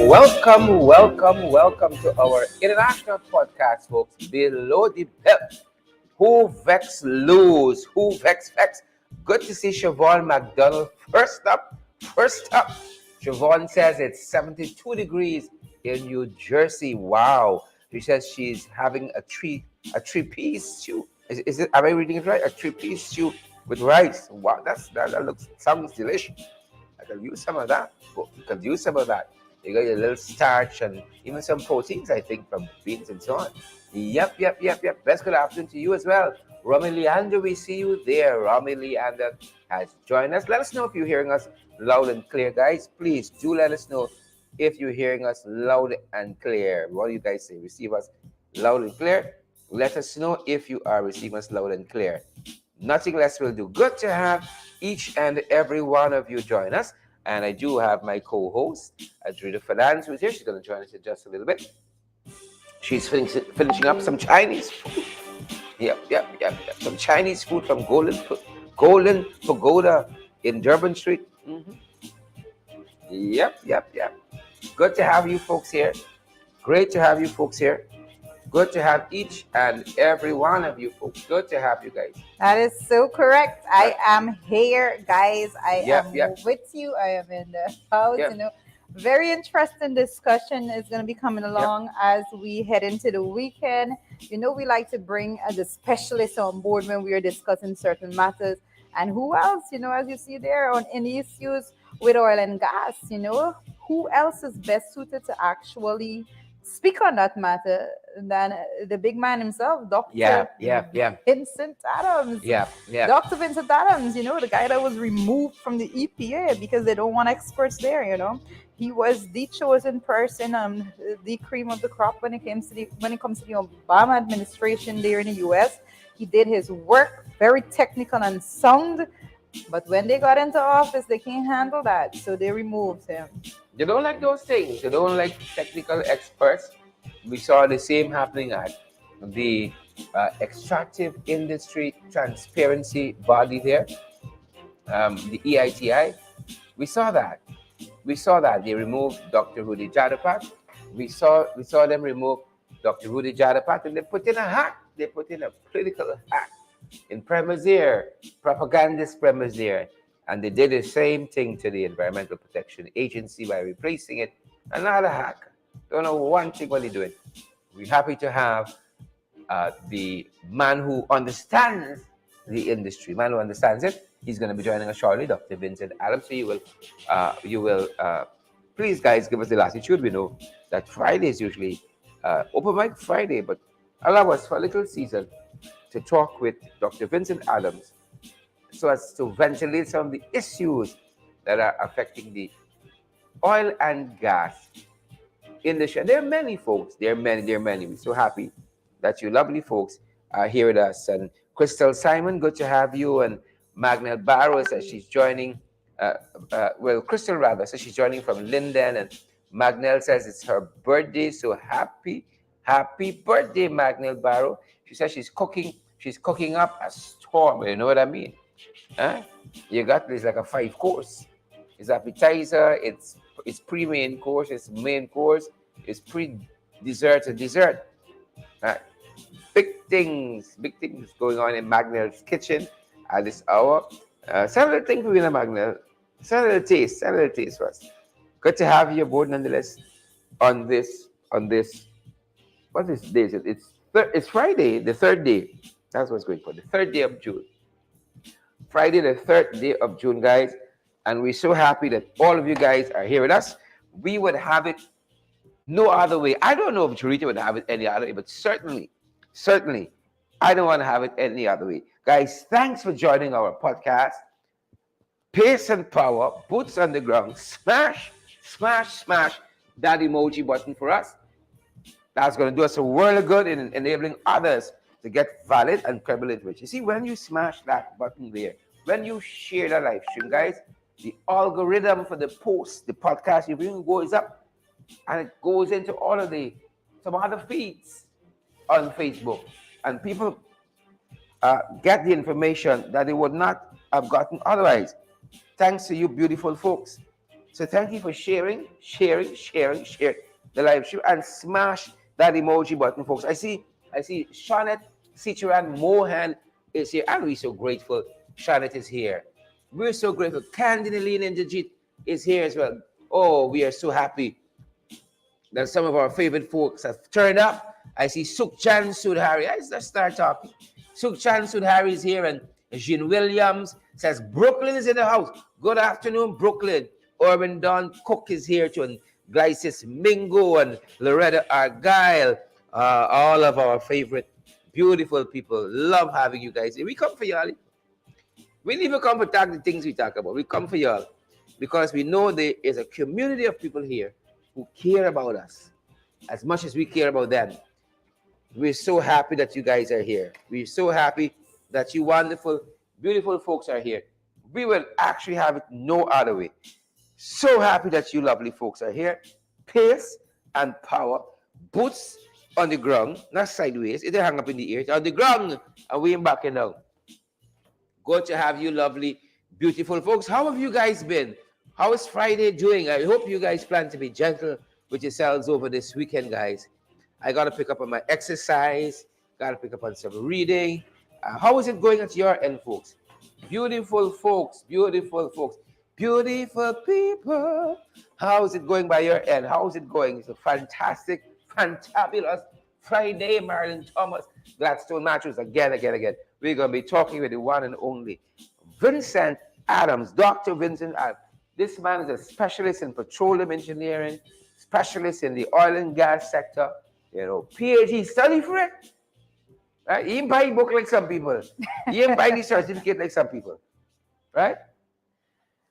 Welcome to our international podcast, folks. Below the belt. Who vex lose? Who vex? Good to see Siobhan McDonald. First up. Siobhan says it's 72 degrees in New Jersey. Wow. She says she's having a three-piece stew. Is it? Am I reading it right? A three-piece stew with rice. Wow, that looks sounds delicious. I could use some of that. You could use some of that. You got your little starch and even some proteins, I think, from beans and so on. Yep. Best good afternoon to you as well. Romy Leander, we see you there. Romy Leander has joined us. Let us know if you're hearing us loud and clear, guys. Please do let us know if you're hearing us loud and clear. What do you guys say? Receive us loud and clear? Let us know if you are receiving us loud and clear. Nothing less will do. Good to have each and every one of you join us. And I do have my co-host, Adrita Fernandez, who's here. She's going to join us in just a little bit. She's finishing up some Chinese food. Yep. Some Chinese food from Golden Pagoda in Durban Street. Yep. Good to have you folks here. Great to have you folks here. Good to have each and every one of you folks. Good to have you guys. That is so correct. I am here, guys. I am with you. I am in the house. Very interesting discussion is going to be coming along as we head into the weekend. We like to bring the specialists on board when we are discussing certain matters. And who else, as you see there on any issues with oil and gas, who else is best suited to actually speak on that matter than the big man himself, Dr. Vincent Adams. Dr. Vincent Adams, the guy that was removed from the EPA because they don't want experts there, He was the chosen person, the cream of the crop when it comes to the Obama administration there in the US. He did his work, very technical and sound. But when they got into office, they can't handle that, so they removed him. You don't like those things. You don't like technical experts. We saw the same happening at the extractive industry transparency body there, the EITI. We saw that. They removed Dr. Rudy Jadapat. We saw them remove Dr. Rudy Jadapat, and they put in a hack. They put in a political hack in Premazir, propagandist Premazir. And they did the same thing to the Environmental Protection Agency by replacing it. Another hack. Don't know one thing what they're doing. We're happy to have the man who understands the industry, man who understands it. He's going to be joining us shortly, Dr. Vincent Adams. So you will please, guys, give us the latitude. We know that Friday is usually open mic Friday, but allow us for a little season to talk with Dr. Vincent Adams so as to ventilate some of the issues that are affecting the oil and gas industry. And there are many folks. There are many. We're so happy that you lovely folks are here with us. And Crystal Simon, good to have you. And Magnell Barrow says she's joining. Crystal rather says she's joining from Linden. And Magnell says it's her birthday. So happy birthday, Magnell Barrow. She says she's cooking up a storm. You know what I mean? Huh? You got this like a 5-course. It's appetizer, it's pre-main course, it's main course, it's pre-dessert and dessert. Big things going on in Magnell's kitchen at this hour. Send a little thing for me, Magnell. Send a little taste for us. Good to have you aboard nonetheless on this. What is day? It's Friday, the third day. That's what's going for. The third day of June. Friday, the third day of June, guys. And we're so happy that all of you guys are here with us. We would have it no other way. I don't know if Charita would have it any other way, but certainly, I don't want to have it any other way. Guys, thanks for joining our podcast. Pace and power, boots on the ground. Smash that emoji button for us. That's going to do us a world of good in enabling others to get valid and credible information. You see, when you smash that button there, when you share the live stream, guys, the algorithm for the post, the podcast, everything goes up, and it goes into all of some other feeds on Facebook, and people get the information that they would not have gotten otherwise. Thanks to you, beautiful folks. So thank you for sharing the live stream and smash that emoji button, folks. I see Shanet Sichuran Mohan is here, and we're so grateful Shanet is here. We're so grateful. Candy Lean and Jajit is here as well. Oh, we are so happy that some of our favorite folks have turned up. I see Sukchan Sudhari. Let's start talking. Sukchan Sudhari is here, and Jean Williams says Brooklyn is in the house. Good afternoon, Brooklyn. Urban Don Cook is here too, and Glycis Mingo and Loretta Argyle. All of our favorite beautiful people. Love having you guys here. We come for y'all. We didn't even come for talk the things we talk about. We come for y'all because we know there is a community of people here who care about us as much as we care about them. We're so happy that you guys are here. We're so happy that you wonderful, beautiful folks are here. We will actually have it no other way. So happy that you lovely folks are here. Pace and power, boots on the ground, not sideways. It hang up in the air. It's on the ground, and we're backing down. Good to have you lovely, beautiful folks. How have you guys been? How is Friday doing? I hope you guys plan to be gentle with yourselves over this weekend, guys. I got to pick up on my exercise, got to pick up on some reading. How is it going at your end, folks? Beautiful folks, beautiful folks, beautiful people. How is it going by your end? How is it going? It's a fantastic, fantabulous Friday, Marilyn Thomas, Gladstone Matthews, again. We're going to be talking with the one and only Vincent Adams, Dr. Vincent Adams. This man is a specialist in petroleum engineering, specialist in the oil and gas sector, PhD, study for it. Right? He ain't buying book like some people. He ain't buying the certificate like some people. Right?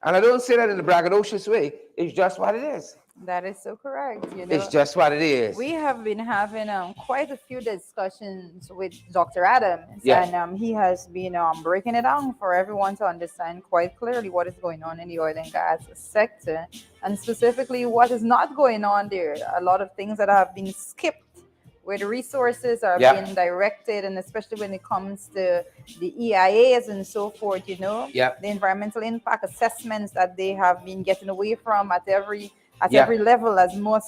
And I don't say that in a braggadocious way. It's just what it is. That is so correct. It's just what it is. We have been having quite a few discussions with Dr. Adams, and he has been breaking it down for everyone to understand quite clearly what is going on in the oil and gas sector, and specifically what is not going on there. A lot of things that have been skipped, where the resources are being directed, and especially when it comes to the EIAs and so forth, the environmental impact assessments that they have been getting away from at every level as much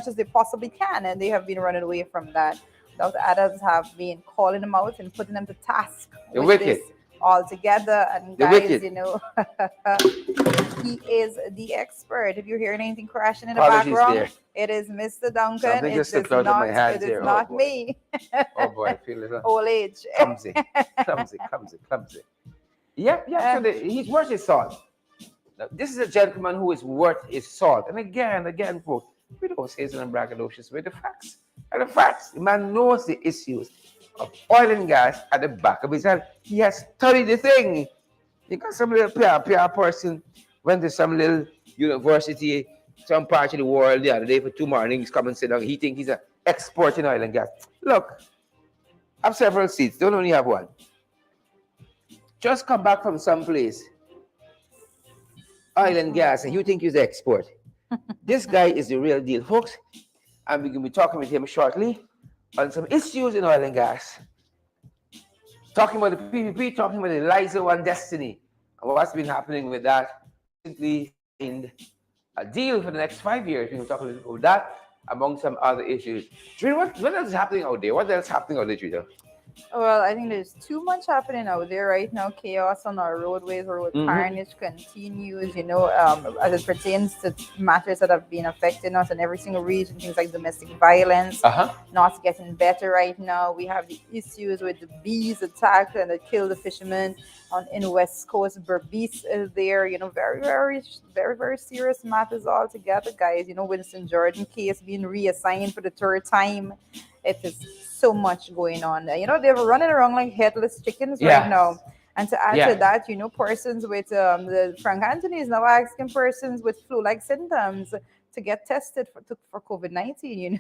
as they possibly can, and they have been running away from that. Dr. Adams have been calling them out and putting them to task with this altogether. And guys, he is the expert. If you're hearing anything crashing in the background, it is Mr. Duncan. It is not me. Oh boy, I feel it. Old age. Clumsy. So he's worth his salt. Now, this is a gentleman who is worth his salt. And again, folks, we don't say it in a braggadocious way. The facts are the facts. The man knows the issues of oil and gas at the back of his head. He has studied the thing. You got some little PR person went to some little university, some part of the world the other day for 2 mornings, come and sit down. He thinks he's an expert in oil and gas. Look, I have several seats. Don't only have one. Just come back from someplace. Oil and gas, and you think he's the expert. This guy is the real deal, folks. And we're going to be talking with him shortly on some issues in oil and gas. Talking about the PPP, talking about the LIZA One Destiny, and what's been happening with that. Recently in a deal for the next 5 years. We're going to talk a little about that, among some other issues. Trina, what else is happening out there? What else is happening out there, Trina? Well, I think there's too much happening out there right now. Chaos on our roadways, road carnage continues, as it pertains to matters that have been affecting us in every single region, things like domestic violence, not getting better right now. We have the issues with the bees attack and that killed the fishermen in West Coast. Berbice is there, very, very, very, very serious matters altogether, guys. Winston Jordan case being reassigned for the 3rd time. It is so much going on. They're running around like headless chickens right now. And to add to that, persons with the Frank Anthony is now asking persons with flu-like symptoms to get tested for COVID-19.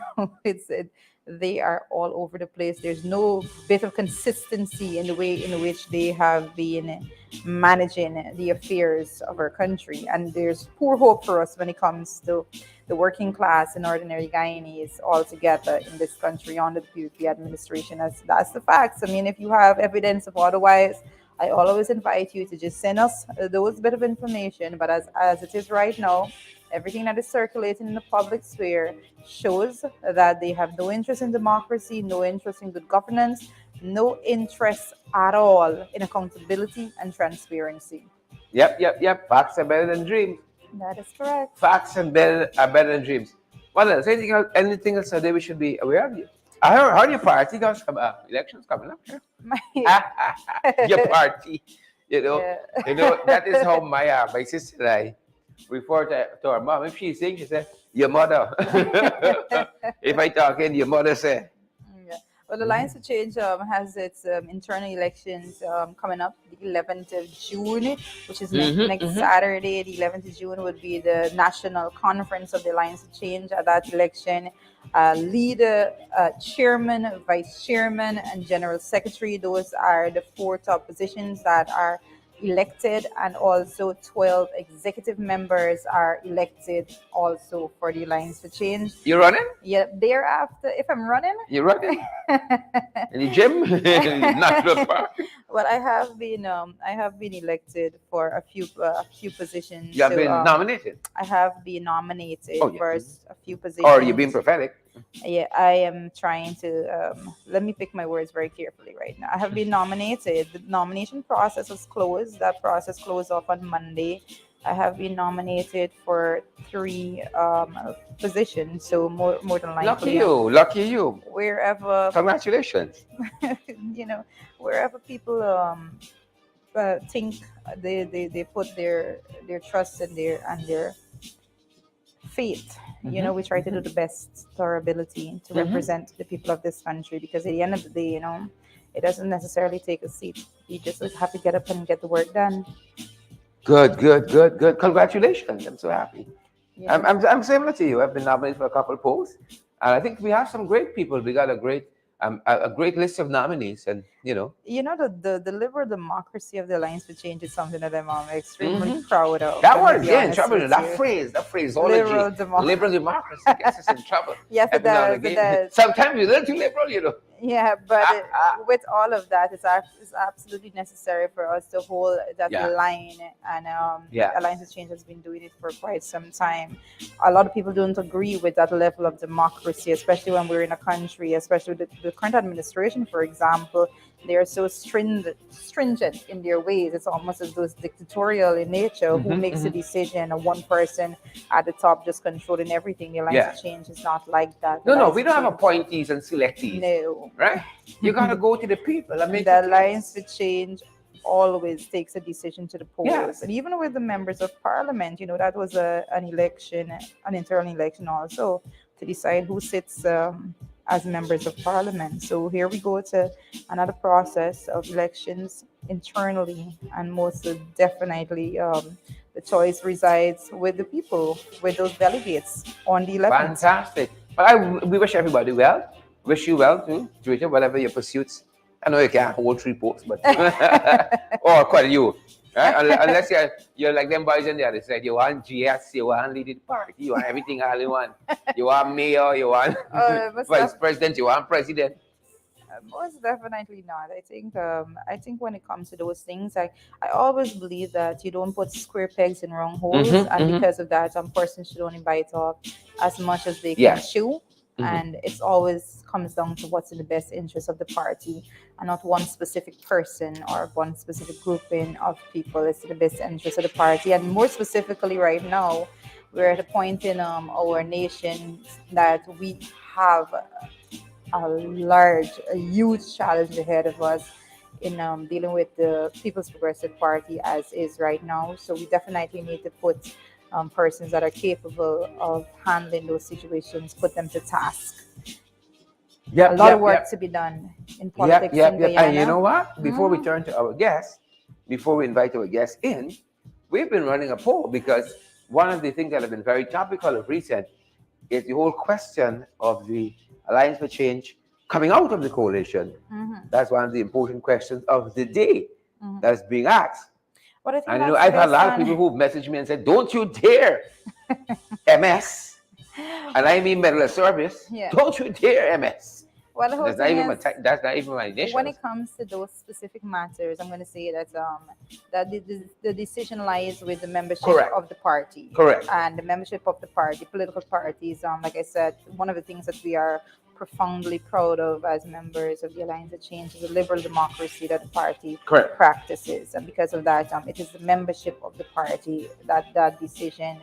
They are all over the place. There's no bit of consistency in the way in which they have been managing the affairs of our country. And there's poor hope for us when it comes to the working class and ordinary Guyanese altogether in this country under the PPP administration. That's the facts. I mean, if you have evidence of otherwise, I always invite you to just send us those bit of information. But as it is right now, everything that is circulating in the public sphere shows that they have no interest in democracy, no interest in good governance, no interest at all in accountability and transparency. Yep. Facts are better than dreams. That is correct. Facts are better than dreams. What else? Anything else that we should be aware of? I heard your party got some elections coming up. Your party, Yeah. that is how my sister and I refer to her mom. If she sings, she said, "Your mother." If I talk in, your mother say. Yeah. Well, the Alliance for Change has its internal elections coming up the 11th of June, which is next Saturday. The 11th of June would be the national conference of the Alliance for Change. At that election, leader, chairman, vice chairman, and general secretary. Those are the four top positions that are elected, and also 12 executive members are elected also for the Alliance for Change. You running? Yeah, thereafter, if I'm running. You running? In the gym? National park? Well, I have been elected for a few positions. You have been nominated? I have been nominated for a few positions. Or you've been prophetic? Yeah, I am trying to, let me pick my words very carefully right now. I have been nominated. The nomination process was closed. That process closed off on Monday. I have been nominated for 3 positions, so more than likely. Lucky you. Wherever. Congratulations. Wherever people think they put their trust and their faith. We try to do the best to our ability to represent the people of this country, because at the end of the day, it doesn't necessarily take a seat. You just have to get up and get the work done. Good. Congratulations. I'm so happy. Yeah. I'm similar to you. I've been nominated for a couple of posts, and I think we have some great people. We got a great list of nominees, and the liberal democracy of the Alliance for Change is something that I'm extremely proud of. That word in trouble. That phraseology, liberal democracy gets us in trouble. Yes, it does. Sometimes we're a little too liberal, Yeah, but with all of that, it's absolutely necessary for us to hold that line. And Alliance for Change has been doing it for quite some time. A lot of people don't agree with that level of democracy, especially when we're in a country, especially with the current administration, for example. They are so stringent in their ways. It's almost as though it's dictatorial in nature. Who makes a decision? One person at the top just controlling everything. The Alliance for Change is not like that. No, we don't have appointees and selectees. No. Right? You got to go to the people. The Alliance for Change always takes a decision to the polls. Yes. And even with the members of parliament, that was an election, an internal election also, to decide who sits as members of parliament. So here we go to another process of elections internally, and most definitely the choice resides with the people, with those delegates on the 11th. Fantastic. But we wish everybody well. Wish you well too, Twitter, whatever your pursuits. I know you can't hold 3 posts, but or quite a few. Right? Unless you're like them boys in there. They said you want GS, you want lead the party, you want everything all you want. You want mayor, you want vice president, you want president. Most definitely not. I think when it comes to those things, I always believe that you don't put square pegs in round holes, and because of that, persons should only bite off as much as they can chew. And it's always comes down to what's in the best interest of the party, and not one specific person or one specific grouping of people. It's in the best interest of the party. And more specifically right now, we're at a point in our nation that we have a huge challenge ahead of us in dealing with the People's Progressive Party as is right now. So we definitely need to put persons that are capable of handling those situations, put them to task. A lot of work to be done in politics in Guyana. And you know what? Before we turn to our guests, before we invite our guests in, we've been running a poll, because one of the things that have been very topical of recent is the whole question of the Alliance for Change coming out of the coalition. That's one of the important questions of the day that's being asked. And I've had a lot of people who've messaged me and said, "Don't you dare, MS," and I mean medical service. Don't you dare, MS. Well, the whole That's not thing even my is, that's not even my when initials. it comes to those specific matters, I'm going to say that the decision lies with the membership Correct. of the party, Correct. and the membership of the party, political parties. Like I said, one of the things that we are profoundly proud of as members of the Alliance of Change is the liberal democracy that the party Correct. practices, and because of that, it is the membership of the party that that decision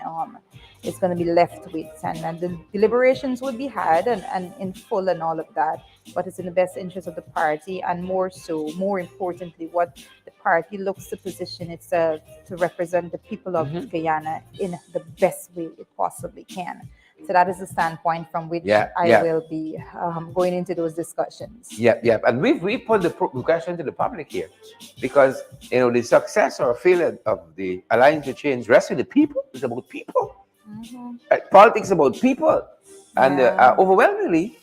is going to be left with, and the deliberations would be had and in full and all of that, what is in the best interest of the party, and more so, more importantly, what the party looks to position itself to represent the people of Mm-hmm. Guyana in the best way it possibly can. So that is the standpoint from which Yeah, I yeah, will be going into those discussions. yeah, yeah. And we put the question to the public here because the success or failure of the Alliance to Change rests with the people. It's about people. Hmm. Politics is about people, and Yeah, overwhelmingly,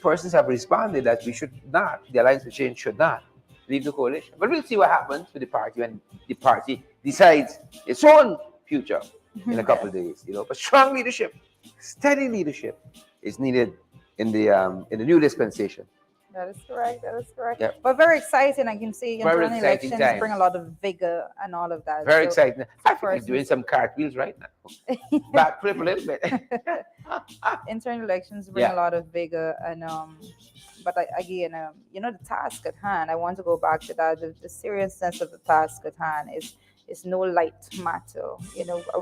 persons have responded that we should not, the Alliance for Change should not leave the coalition. But we'll see what happens with the party when the party decides its own future in a couple of days. But strong leadership, steady leadership is needed in the new dispensation. that is correct. That is correct. Yep. But very exciting. I can see Very internal exciting elections times. bring a lot of vigor and all of that. Very So, exciting. I think we're persons- doing some cartwheels right now. Backflip a little bit. internal elections bring Yeah. a lot of vigor and but again, the task at hand, I want to go back to that. The seriousness of the task at hand is no light matter.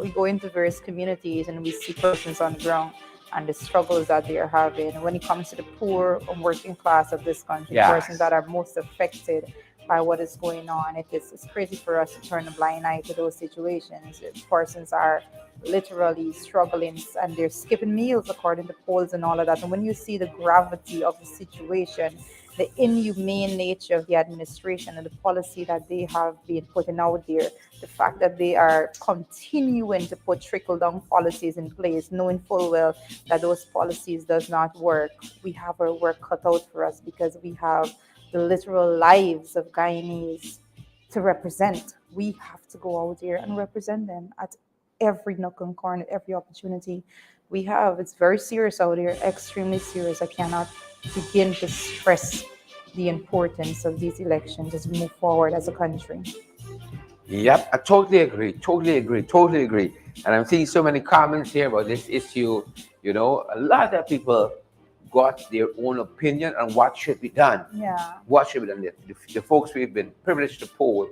We go into various communities and we see persons on the ground and the struggles that they are having. When it comes to the poor and working class of this country, the persons Yes. that are most affected by what is going on, it's crazy for us to turn a blind eye to those situations. Persons are literally struggling and they're skipping meals according to polls and all of that. And when you see the gravity of the situation, the inhumane nature of the administration and the policy that they have been putting out there, the fact that they are continuing to put trickle down policies in place, knowing full well that those policies does not work, we have our work cut out for us because we have the literal lives of Guyanese to represent. We have to go out there and represent them at every nook and corner, every opportunity we have. It's very serious out here, extremely serious. I cannot begin to stress the importance of these elections as we move forward as a country. Yep, I totally agree. Totally agree. Totally agree. And I'm seeing so many comments here about this issue. A lot of people got their own opinion on what should be done. Yeah. What should be done? The folks we've been privileged to poll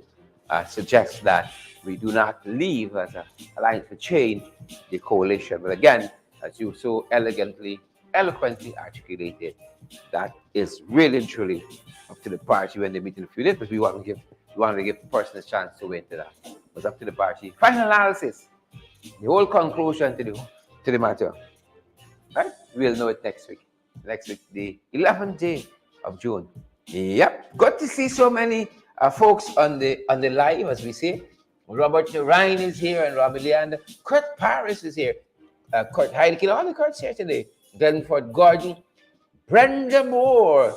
suggest that we do not leave as a Alliance for Change the coalition. But again, as you so eloquently articulated, that is really and truly up to the party when they meet in a few days. But we want to give the person a chance to weigh into that. It's up to the party. Final analysis, the whole conclusion to the matter. Right? We'll know it next week. Next week, the 11th day of June. Yep. Good to see so many folks on the live, as we say. Robert Ryan is here and Robbie Leander. Kurt Paris is here. Kurt Heidekin, all the Kurt's here today. Glenford Gordon. Brenda Moore.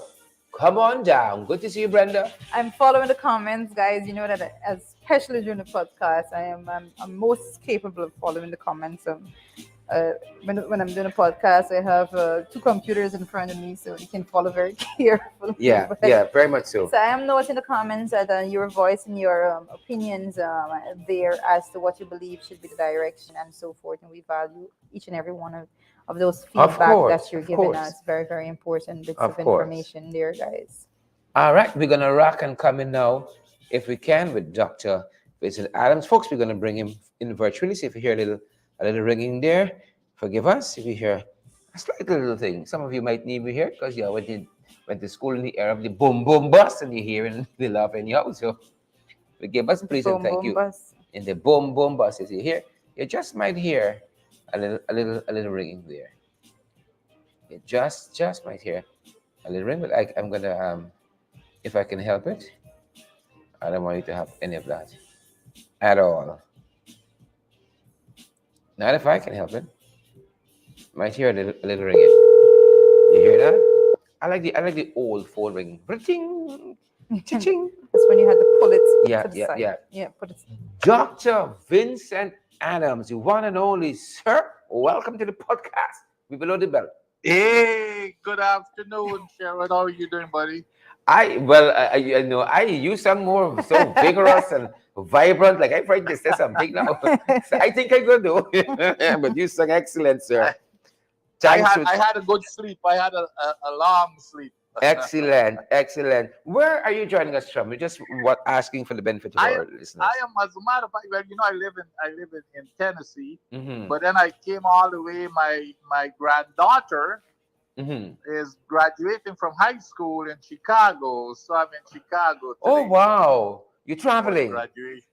Come on down. Good to see you, Brenda. I'm following the comments, guys. You know that, especially during the podcast, I'm most capable of following the comments. When I'm doing a podcast, I have two computers in front of me, so you can follow very carefully. Yeah, very much so. So I am noting the comments that you're voicing your opinions there as to what you believe should be the direction and so forth, and we value each and every one of those feedback that you're giving us. Very, very important bits of information there, guys. All right, we're gonna rock and come in now, if we can, with Dr. Vincent Adams. Folks, we're gonna bring him in virtually. So if you hear a little ringing there, forgive us if you hear a slight little thing. Some of you might need to hear because you went to school in the era of the boom boom bus, and you hear in the love in your house. So forgive us, please, and thank you. Bus. In the boom boom bus, as you hear, you just might hear a little ringing there. You just might hear a little ring, but I'm gonna if I can help it, I don't want you to have any of that at all. Not if I can help it. Might hear a little ringing. You hear that? I like the old phone ringing. Ching, ching. That's when you had to pull it to the side. Yeah. Put it. Dr. Vincent Adams, the one and only sir. Welcome to the podcast. We below the belt. Hey, good afternoon, Sharon. How are you doing, buddy? I you sound more so vigorous and vibrant. Like I tried to say something now. So I think I could do. But you sung excellent, sir. I, I Thanks had for I had a good sleep. I had a long sleep. excellent, excellent. Where are you joining us from? We're just what asking for the benefit of I our am I listeners. am as a matter of fact, well, I live in Tennessee, Mm-hmm. but then I came all the way. My granddaughter Mm-hmm. is graduating from high school in Chicago, so I'm in Chicago Oh today wow, you're for the traveling. graduation.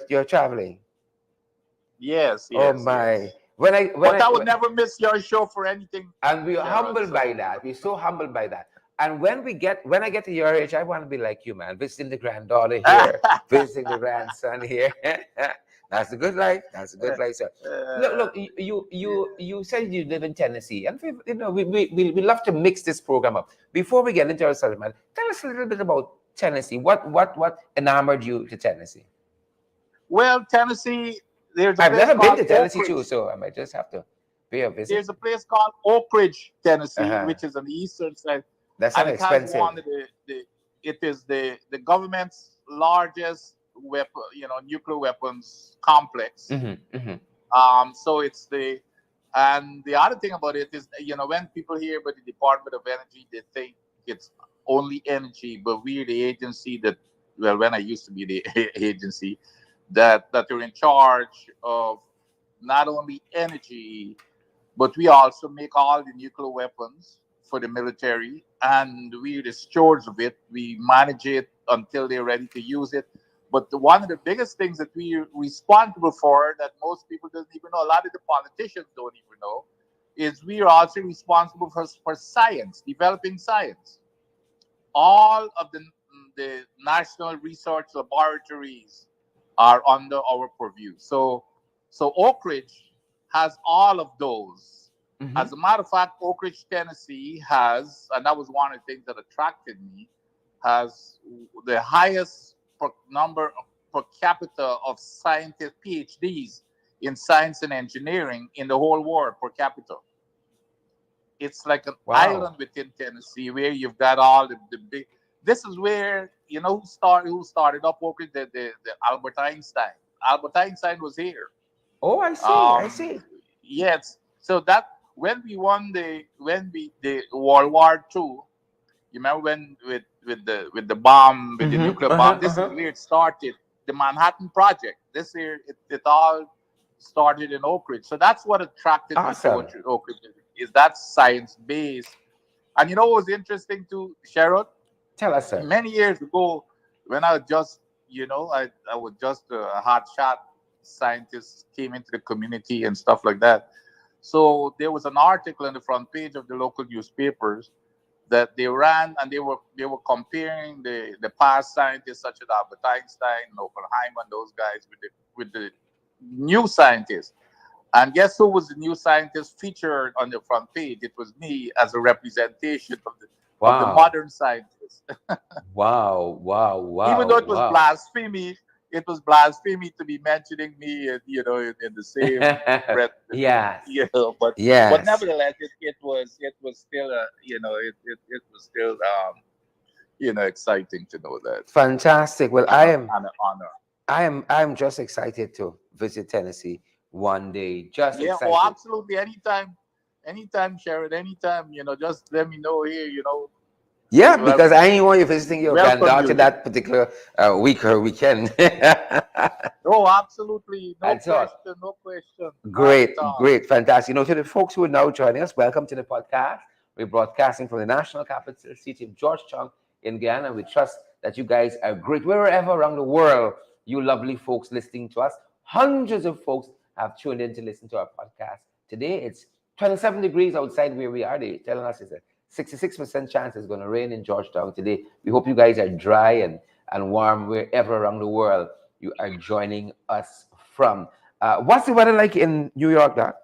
You're traveling. Yes, Oh yes, my. yes. When But I I would never miss your show for anything, and we're Sharon. humbled by So that. We're so humbled by that. And when I get to your age, I want to be like you, man. Visiting the granddaughter here, visiting the grandson here. That's a good life. That's a good life, sir. Look. You said you live in Tennessee, and we love to mix this program up. Before we get into our subject matter, tell us a little bit about Tennessee. What enamored you to Tennessee? well, Tennessee, there's a I've place never been called to Oak Tennessee too, Ridge. so I might just have to pay a visit. There's a place called Oak Ridge, Uh Tennessee, huh. which is on the eastern side, That and sounds it has expensive. one of the it is the government's largest weapon, nuclear weapons complex. Mm-hmm, mm-hmm. So it's the other thing about it is, when people hear about the Department of Energy, they think it's only energy, but we're the agency that, well, when I used to be the agency that are in charge of not only energy, but we also make all the nuclear weapons for the military, and we're the stewards of it. We manage it until they're ready to use it. But one of the biggest things that we're responsible for that most people don't even know, a lot of the politicians don't even know, is we are also responsible for science, developing science. All of the national research laboratories are under our purview. So Oak Ridge has all of those. Mm-hmm. As a matter of fact, Oak Ridge, Tennessee has, and that was one of the things that attracted me, has the highest number per capita of scientists, PhDs in science and engineering in the whole world per capita. It's like an Wow. island within Tennessee where you've got all the big. This is where who started up working the Albert Einstein. Albert Einstein was here. Oh, I see. I Um, see. yes. So that when we won the World War II, you remember when with the bomb, with the Mm-hmm. nuclear bomb. Uh-huh. This is Uh-huh. where it started. The Manhattan Project. This year it all started in Oak Ridge. So that's what attracted me to Awesome. Oak Ridge, is that science base. And you know what was interesting to Sharon? Tell us, sir. Many years ago, when I was just, I was just a hot shot scientist, came into the community and stuff like that. So there was an article on the front page of the local newspapers that they ran, and they were comparing the past scientists such as Albert Einstein, Oppenheimer, and those guys with the new scientists. And guess who was the new scientist featured on the front page? It was me as a representation of the Wow. modern scientists. Wow. Wow. Even Wow. though Wow. it was blasphemy to be mentioning me, in the same breath. Yes. But Yes. nevertheless, it was still it was still exciting to know that. Fantastic. Well, And an honor. I'm just excited to visit Tennessee one day. Just Yeah, oh, excited. absolutely. Anytime, Sharon. Anytime, just let me know here. Yeah, Well, because I know you're visiting your welcome granddaughter you here. that particular week or weekend. Oh, absolutely. No I thought. question. No question. Not at Great, all. great, fantastic. To the folks who are now joining us, welcome to the podcast. We're broadcasting from the national capital city of Georgetown in Guyana. We trust that you guys are great wherever around the world, you lovely folks listening to us. Hundreds of folks have tuned in to listen to our podcast. Today, it's 27 degrees outside where we are. They're telling us it's a 66% chance it's going to rain in Georgetown today. We hope you guys are dry and warm wherever around the world you are joining us from. What's the weather like in New York, Doc?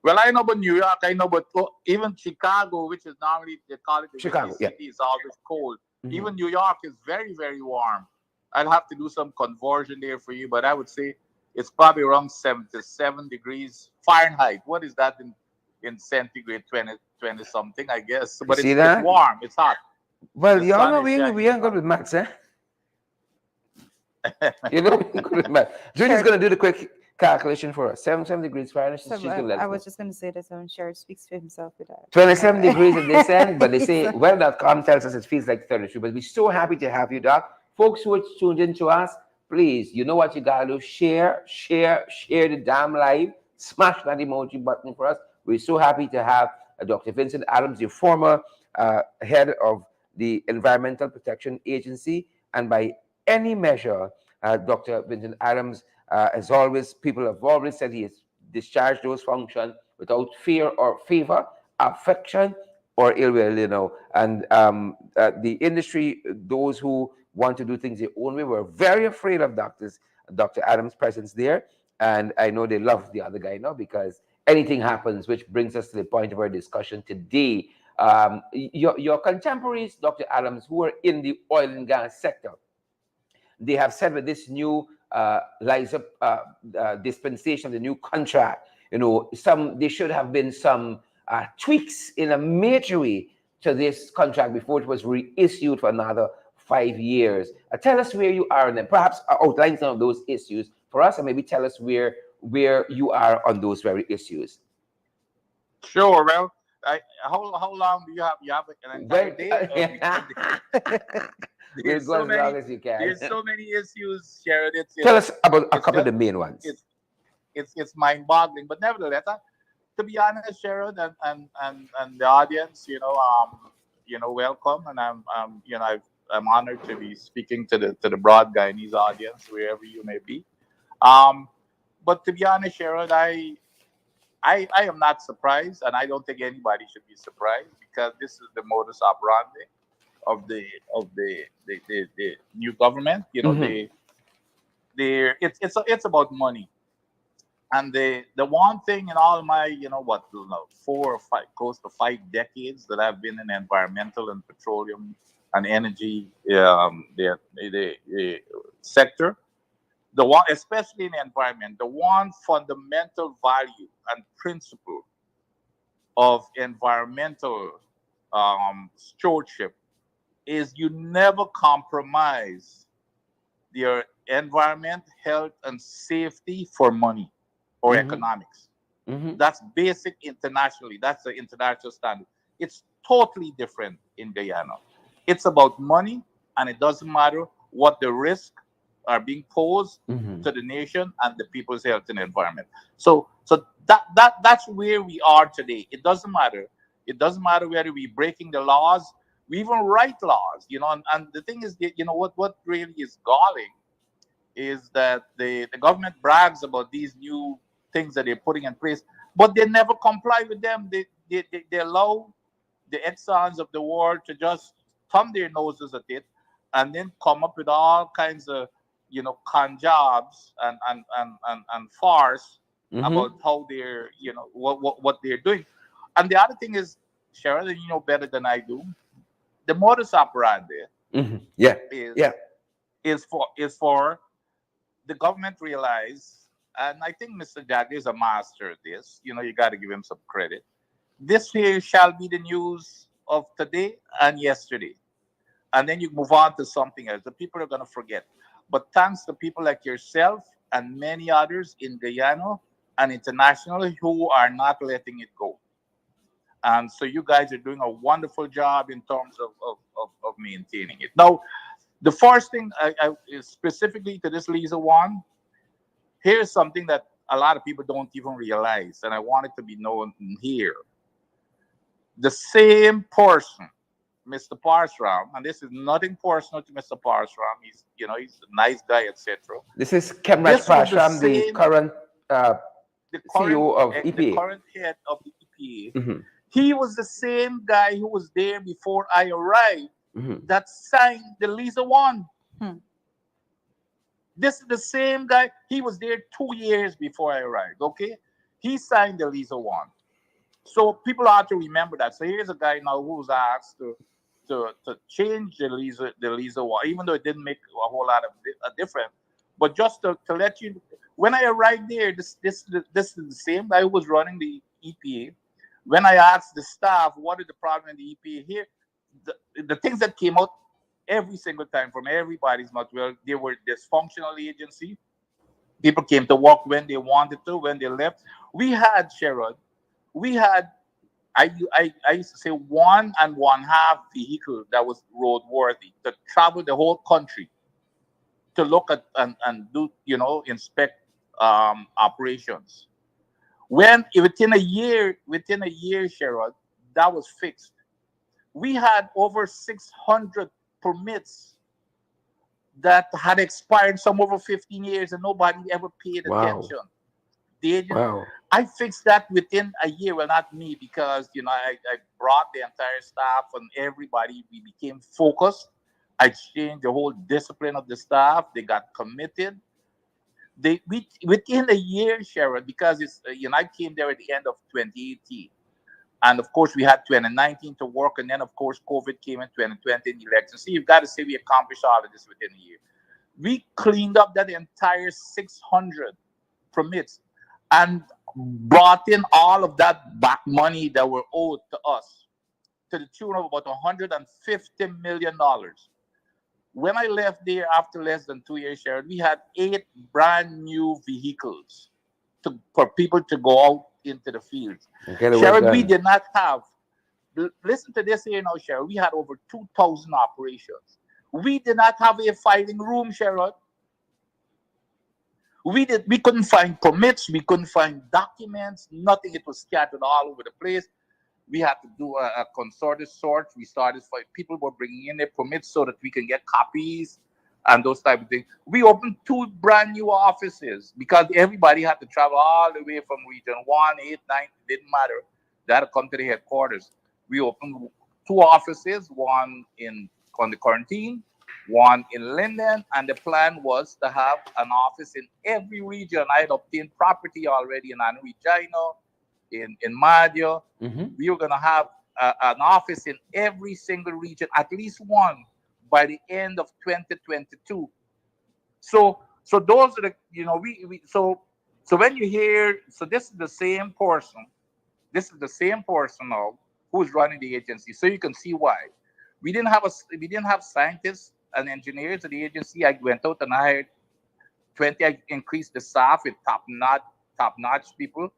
Well, I know about New York. I know about even Chicago, which is normally they call it the windy Chicago, yeah. city, is always cold. Hmm. Even New York is very, very warm. I'd have to do some conversion there for you, but I would say it's probably around 77 degrees Fahrenheit. What is that in? in centigrade 20 something, I guess. You But see it's that? warm, it's hot. Well, The y'all sun know is we shining ain't good from with maths, eh? You know, we ain't good with maths. Julie's Sure. gonna do the quick calculation for us. 77 degrees Fahrenheit. So She's gonna let I us was know. just going to say that I'm sure it speaks for himself with that. 27 degrees at this end, but they say So, weather.com tells us it feels like 33. But we're so happy to have you, Doc. Folks who are tuned in to us, please, you know what you gotta do. Share the damn live. Smash that emoji button for us. We're so happy to have Dr. Vincent Adams, your former head of the Environmental Protection Agency. And by any measure, Dr. Vincent Adams, as always, people have always said he has discharged those functions without fear or favor, affection, or ill will, you know. And the industry, those who want to do things their own way, were very afraid of Dr. Adams' presence there. And I know they love the other guy now because anything happens, which brings us to the point of our discussion today. Your contemporaries, Dr. Adams, who are in the oil and gas sector, they have said with this new LIZA dispensation, the new contract, you know, there should have been some tweaks in a major way to this contract before it was reissued for another 5 years. Tell us where you are, and then perhaps outline some of those issues for us, and maybe tell us where you are on those very issues. Sure. Well, how long do you have? You have an entire Well, day, or because we'll there's go so as long many as you can. there's so many issues, Sharon. Tell us about a It's couple of just the main ones. it's mind-boggling. But nevertheless, to be honest, Sharon, and the audience, welcome, and I'm honored to be speaking to the broad Guyanese audience wherever you may be. Um, but to be honest, Sharon, I am not surprised, and I don't think anybody should be surprised because this is the modus operandi of the new government. Hmm. It's about money. And the one thing in all my, 4 or 5, close to 5 decades that I've been in environmental and petroleum and energy, the sector, the one, especially in the environment, the one fundamental value and principle of environmental stewardship is you never compromise your environment, health, and safety for money or Hmm. economics. Hmm. That's basic internationally. That's the international standard. It's totally different in Guyana. It's about money, and it doesn't matter what the risks are being posed Hmm. to the nation and the people's health and environment. So that's where we are today. It doesn't matter. It doesn't matter whether we're breaking the laws. We even write laws, and the thing is, what really is galling is that the government brags about these new things that they're putting in place, but they never comply with them. They allow the Exxons of the world to just thumb their noses at it and then come up with all kinds of, con jobs and farce about Hmm. how they're, what they're doing. And the other thing is, Sharon, you know better than I do, the modus operandi Hmm. Yeah. Yeah. is is for the government realized, and I think Mr. Jagger is a master at this. You got to give him some credit. This here shall be the news of today and yesterday, and then you move on to something else. The people are going to forget. But thanks to people like yourself and many others in Guyana and internationally who are not letting it go. And so you guys are doing a wonderful job in terms of maintaining it. Now, the first thing is specifically to this Lisa one, here's something that a lot of people don't even realize, and I want it to be known here. The same person, Mr. Parsram, and this is nothing personal to Mr. Parsram. He's a nice guy, etc. This is Kemraj This was the Prashram, the same, current the current, CEO of the EPA. current head of the EPA. Hmm. He was the same guy who was there before I arrived Hmm. that signed the Lisa one. hmm. This is the same guy. He was there 2 years before I arrived. Okay, he signed the Lisa one. So people have to remember that. So here's a guy now who's asked to change the Lisa one, even though it didn't make a whole lot of a difference. But just to let you, when I arrived there, this is the same guy who was running the EPA, When I asked the staff, what is the problem in the EPA here? The things that came out every single time from everybody's mouth, well, they were dysfunctional agency. People came to work when they wanted to, when they left. We had, Sherrod, we had, I used to say, 1.5 vehicle that was roadworthy to travel the whole country to look at and do, inspect operations. When within a year, Sherrod, that was fixed. We had over 600 permits that had expired some over 15 years and nobody ever paid Wow. attention. The agent, Wow. I fixed that within a year. Well, not me, because I brought the entire staff and everybody. We became focused. I changed the whole discipline of the staff. They got committed. Within a year, Sharon, because I came there at the end of 2018. And of course, we had 2019 to work, and then of course, COVID came in 2020 in the election. So you've got to say we accomplished all of this within a year. We cleaned up that entire 600 permits and brought in all of that back money that were owed to us to the tune of about $150 million. When I left there after less than 2 years, Sharon, we had 8 brand new vehicles for people to go out into the fields. Get the work Sharon, we done. did not have, listen to this here now, Sharon, we had over 2,000 operations. We did not have a filing room, Sharon. We couldn't find permits, we couldn't find documents, nothing. It was scattered all over the place. We had to do a concerted sort. We started for people were bringing in their permits so that we can get copies and those type of things. We opened 2 brand new offices because everybody had to travel all the way from region 1, 8, 9. Didn't matter. They had to come to the headquarters. We opened 2 offices, one in on the quarantine, one in Linden, and the plan was to have an office in every region. I had obtained property already in Regina, in Madio. Mm-hmm. We were going to have an office in every single region, at least one by the end of 2022. So those are the we so when you hear, so this is the same person now who's running the agency, so you can see why we didn't have scientists and engineers at the agency. I went out and I hired 20. I increased the staff with top notch people.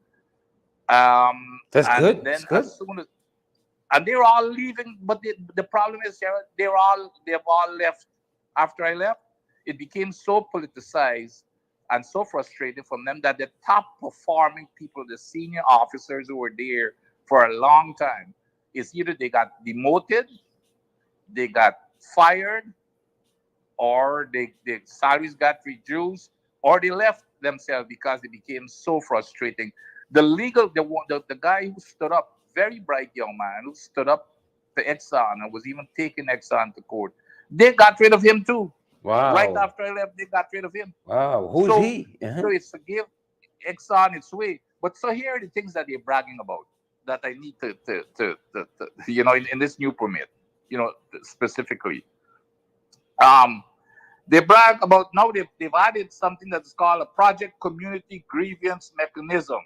That's good. And That's then good. as soon as and they're all leaving. But the problem is, Sharon, they've all left. After I left, it became so politicized and so frustrating from them that the top performing people, the senior officers who were there for a long time, is either they got demoted, they got fired, or their salaries got reduced, or they left themselves because it became so frustrating. The guy who stood up, very bright young man who stood up to Exxon and was even taking Exxon to court, they got rid of him too. Right Wow. after I left, they got rid of him. Wow. Who's So he? Uh-huh. so it's to give Exxon its way. But so here are the things that they're bragging about that I need to in this new permit, specifically. Um, they brag about now they've added something that's called a project community grievance mechanism,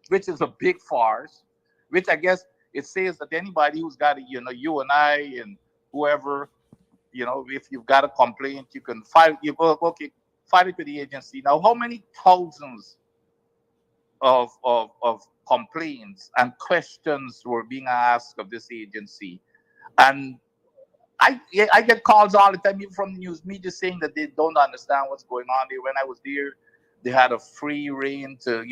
which is a big farce, which I guess it says that anybody who's got, you and I and whoever, if you've got a complaint, you can file, you go, okay, file it with the agency. Now, how many thousands of complaints and questions were being asked of this agency? And yeah, I get calls all the time, even from the news media, saying that they don't understand what's going on there. When I was there, they had a free reign to,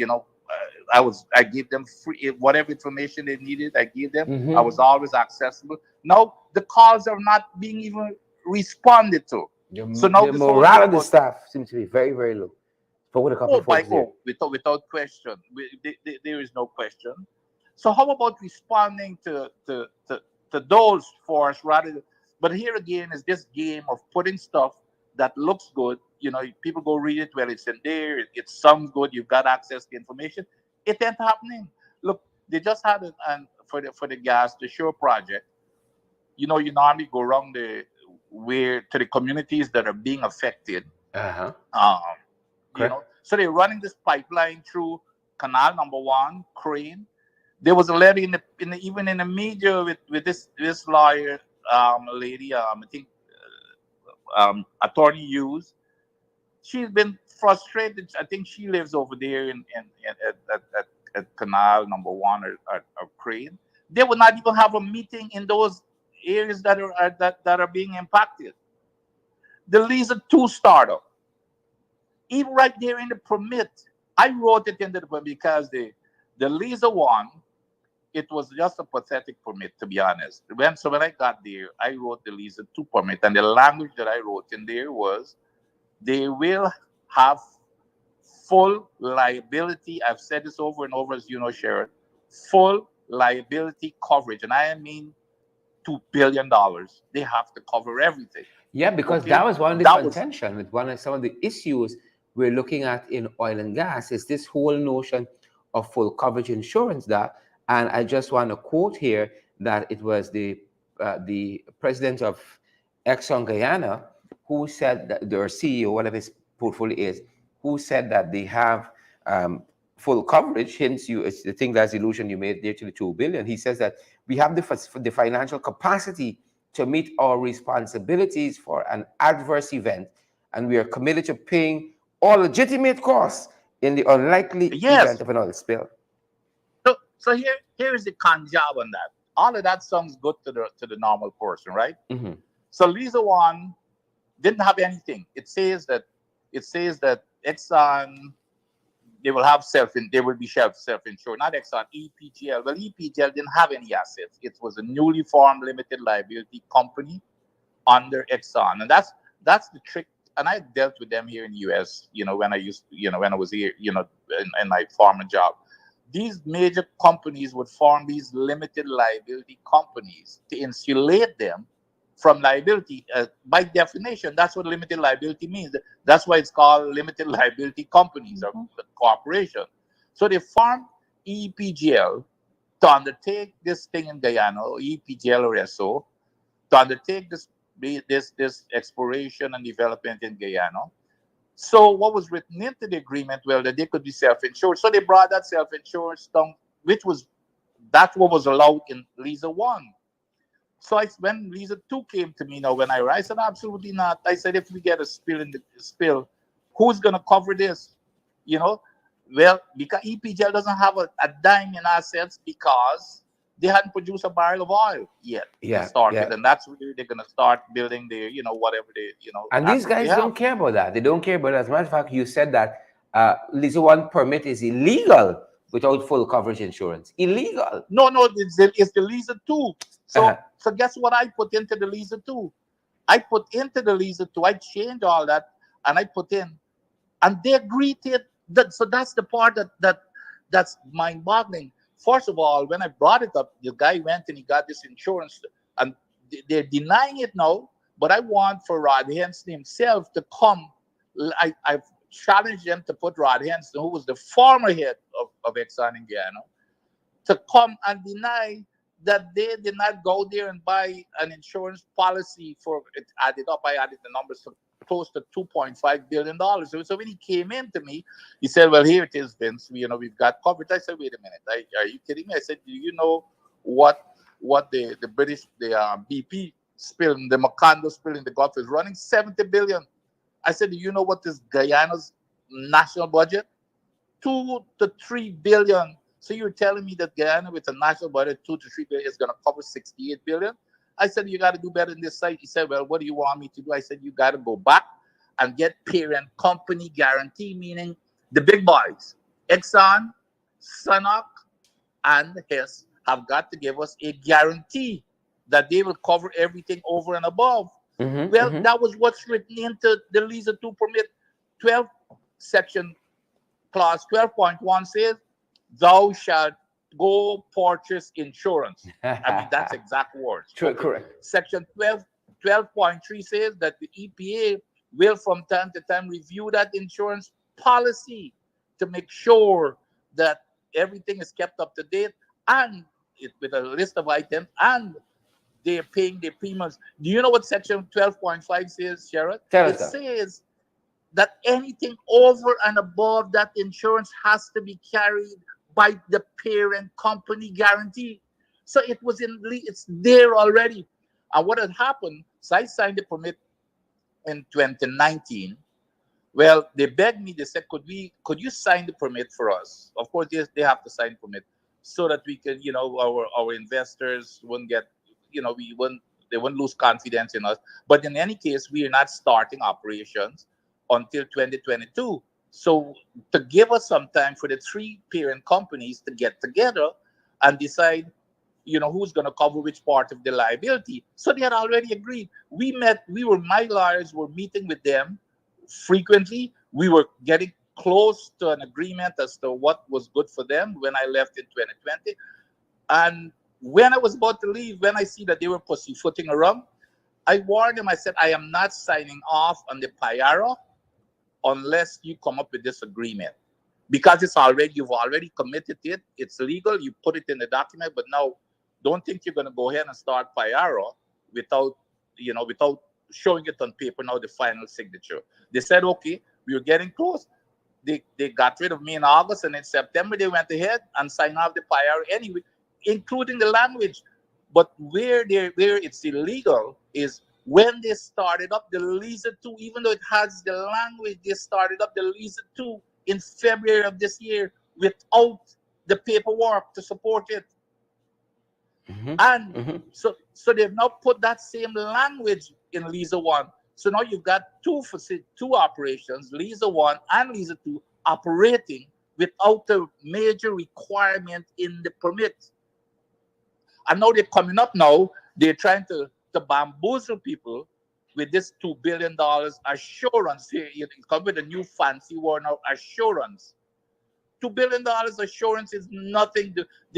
I gave them free whatever information they needed. I gave them. I Mm-hmm. was always accessible. Now the calls are not being even responded to. So now The this whole thing morale of the about, staff seems to be very, very low. Spoke with a couple of folks there. without question, there is no question. So how about responding to those for us rather than, but here again is this game of putting stuff that looks good. People go read it. Well, it's in there. It sounds good. You've got access to information. It ain't happening. Look, they just had it and for the gas the show project. You normally go around the where to the communities that are being affected. Uh-huh. Um, Okay. so they're running this pipeline through canal number 1, Crane. There was a lady even in the media with this lawyer lady, I think attorney Hughes. She's been frustrated. I think she lives over there at Canal Number One or Crane. They would not even have a meeting in those areas that are being impacted. The LIZA 2 startup, even right there in the permit, I wrote it into the permit because the LIZA 1, it was just a pathetic permit, to be honest. When I got there, I wrote the LIZA 2 permit, and the language that I wrote in there was they will have full liability. I've said this over and over, as you know, Sharon. Full liability coverage, and I mean $2 billion. They have to cover everything. Yeah, because Okay, that was one of the that was contention with one of some of the issues we're looking at in oil and gas is this whole notion of full coverage insurance. That, and I just want to quote here that it was the president of Exxon Guyana who said that their CEO, whatever his portfolio is, who said that they have full coverage. Hence, it's the thing that's illusion you made there to the 2 billion. He says that we have the financial capacity to meet our responsibilities for an adverse event, and we are committed to paying all legitimate costs in the unlikely event yes. of an oil spill. So here is the con job on that. All of that sounds good to the normal person, right? Mm-hmm. So Lisa One didn't have anything. It says that Exxon, they will be self insured. Not Exxon, EPGL. Well, EPGL didn't have any assets. It was a newly formed limited liability company under Exxon, and that's the trick. And I dealt with them here in the U.S. When I was here, in my former job. These major companies would form these limited liability companies to insulate them from liability. By definition, that's what limited liability means. That's why it's called limited liability companies or Mhm. corporation. So they formed EPGL to undertake this thing in Guyana, or EPGL or SO, to undertake this exploration and development in Guyana. So what was written into the agreement? Well, that they could be self-insured. So they brought that self-insurance down, that's what was allowed in LIZA 1. So when LIZA 2 came to me now, when I said absolutely not. I said if we get a spill, who's gonna cover this? You know, well, because EPGL doesn't have a dime in assets because they hadn't produced a barrel of oil yet to Yeah, start yeah. with, and that's where they're gonna start building their, whatever they, And these assets they guys have. don't care about that. They don't care about it. As a matter of fact, you said that Lisa One permit is illegal without full coverage insurance. Illegal. No, it's the LIZA 2. Uh-huh. So guess what I put into the LIZA 2? I put into the LIZA 2. I changed all that and I put in, and they agreed to it. So that's the part that's mind-boggling. First of all, when I brought it up, the guy went and he got this insurance, and they're denying it now. But I want for Rod Henson himself to come. I've challenged them to put Rod Henson, who was the former head of Exxon in Guyana, to come and deny that they did not go there and buy an insurance policy for it. Added up, I added the numbers to close to $2.5 billion. So when he came in to me, he said, "Well, here it is, Vince. We've got coverage." I said, "Wait a minute, are you kidding me?" I said, "Do you know what the British BP spill, the Macondo spill in the Gulf is running? 70 billion." I said, "Do you know what is Guyana's national budget? 2 to 3 billion. So you're telling me that Guyana with a national budget 2 to 3 billion is going to cover 68 billion?" I said, "You got to do better than this site." He said, "Well, what do you want me to do?" I said, "You got to go back and get parent company guarantee, meaning the big boys, Exxon, Sunok, and Hess have got to give us a guarantee that they will cover everything over and above." Mm-hmm, Well, mm-hmm. that was what's written into the LIZA 2 permit. 12 section clause 12.1 says, "Thou shalt go purchase insurance." I mean, that's exact words. True, Okay. correct. Section 12.3 says that the EPA will from time to time review that insurance policy to make sure that everything is kept up to date, and with a list of items, and they're paying their premiums. Do you know what section 12.5 says, Sharon? Tell us It that. says that anything over and above that insurance has to be carried by the parent company guarantee. So it was it's there already. And what had happened, so I signed the permit in 2019. Well, they begged me. They said, could you sign the permit for us? Of course, yes, they have to sign permit so that we can, our investors wouldn't get, we wouldn't they wouldn't lose confidence in us. But in any case, we are not starting operations until 2022. So to give us some time for the three parent companies to get together and decide, who's going to cover which part of the liability. So they had already agreed. My lawyers were meeting with them frequently. We were getting close to an agreement as to what was good for them when I left in 2020. And when I was about to leave, when I see that they were pussyfooting around, I warned them. I said, I am not signing off on the PIARA unless you come up with this agreement. Because you've already committed it. It's legal. You put it in the document. But now, don't think you're going to go ahead and start PIARA without, without showing it on paper. Now the final signature. They said, okay, we were getting close. They got rid of me in August, and in September they went ahead and signed off the PIARA anyway, including the language. But where it's illegal is when they started up the LIZA 2, even though it has the language, they started up the LIZA 2 in February of this year without the paperwork to support it. Mm-hmm. And Mm-hmm. so they've now put that same language in LIZA 1. So now you've got two operations, LIZA 1 and LIZA 2, operating without a major requirement in the permit. And now they're coming up now, they're trying to bamboozle people with this $2 billion assurance. It comes with a new fancy word now, assurance. $2 billion assurance is nothing.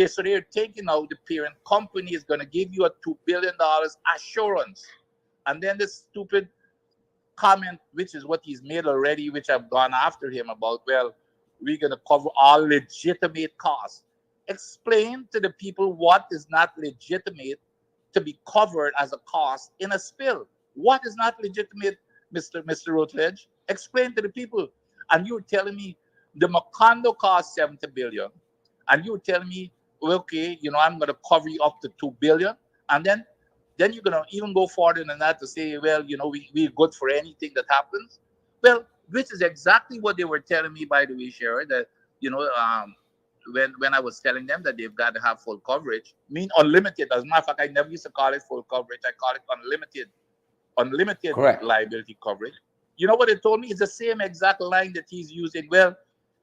So they're taking out the parent company is going to give you a $2 billion assurance. And then this stupid comment, which is what he's made already, which I've gone after him about, well, we're going to cover all legitimate costs. Explain to the people what is not legitimate to be covered as a cost in a spill. What is not legitimate, Mr. Rutledge? Explain to the people. And you're telling me the Macondo cost 70 billion, and you're telling me, well, okay, I'm going to cover you up to 2 billion, and then you're gonna even go further than that to say, well, we're good for anything that happens. Well, which is exactly what they were telling me, by the way, Sharon, that you know, when I was telling them that they've got to have full coverage, mean unlimited. As a matter of fact, I never used to call it full coverage. I call it unlimited Correct. liability coverage. You know what they told me? It's the same exact line that he's using. Well,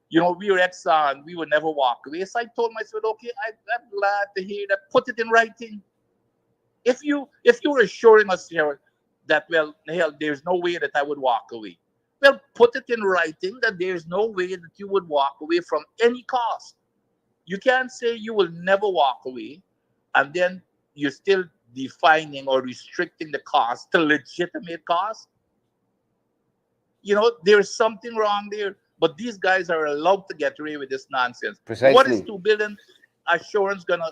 we were Exxon, we would never walk away. So I told myself, okay, I'm glad to hear that. Put it in writing. If you're assuring us here that, well, hell, there's no way that I would walk away. Well, put it in writing that there's no way that you would walk away from any cost. You can't say you will never walk away, and then you're still defining or restricting the cost to legitimate cost. There's something wrong there. But these guys are allowed to get away with this nonsense. What is Precisely. 2 billion assurance gonna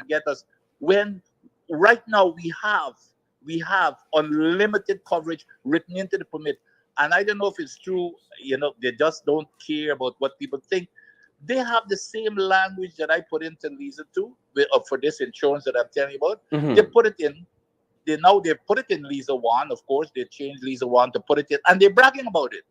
get us when right now we have unlimited coverage written into the permit? And I don't know if it's true. They just don't care about what people think. They have the same language that I put into LIZA 2 for this insurance that I'm telling you about. They Mm-hmm. put it in. They put it in LIZA 1. Of course, they changed LIZA 1 to put it in, and they're bragging about it.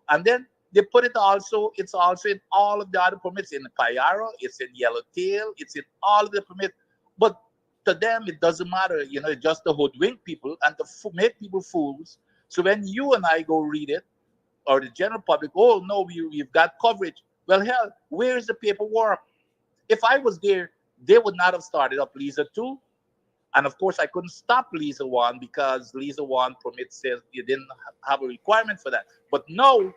And then they put it's also in all of the other permits, in Payaro, it's in Yellowtail, it's in all of the permits. But to them, it doesn't matter, it's just to hoodwink people and to make people fools. So when you and I go read it, or the general public, oh no, we've got coverage. Well, hell, where's the paperwork? If I was there, they would not have started up LIZA 2. And of course, I couldn't stop LIZA 1 because LIZA 1 permit says you didn't have a requirement for that. But now,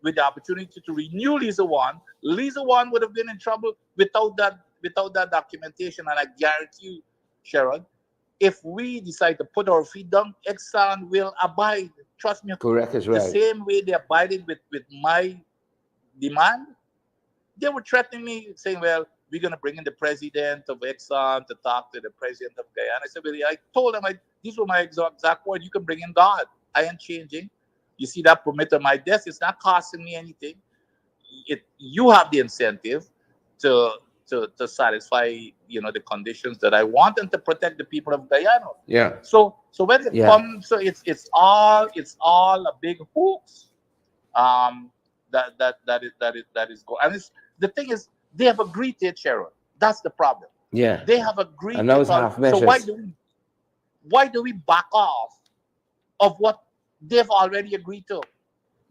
with the opportunity to renew LIZA 1, LIZA 1 would have been in trouble without that documentation. And I guarantee you, Sharon, if we decide to put our feet down, Exxon will abide. Trust me, Correct as the well. same way they abided with my demand. They were threatening me, saying, well, we're going to bring in the president of Exxon to talk to the president of Guyana. I said, well, I told them, these were my exact words. You can bring in God. I ain't changing. You see that permit on my desk? It's not costing me anything. You have the incentive. to to satisfy the conditions that I want and to protect the people of Guyana. Yeah. So when it Yeah. comes, so it's all a big hoax. Um, that is go, and it's the thing is they have agreed to it, Sharon. That's the problem. Yeah. They have agreed And to now it it's all. half So measures. why do we back off of what they've already agreed to?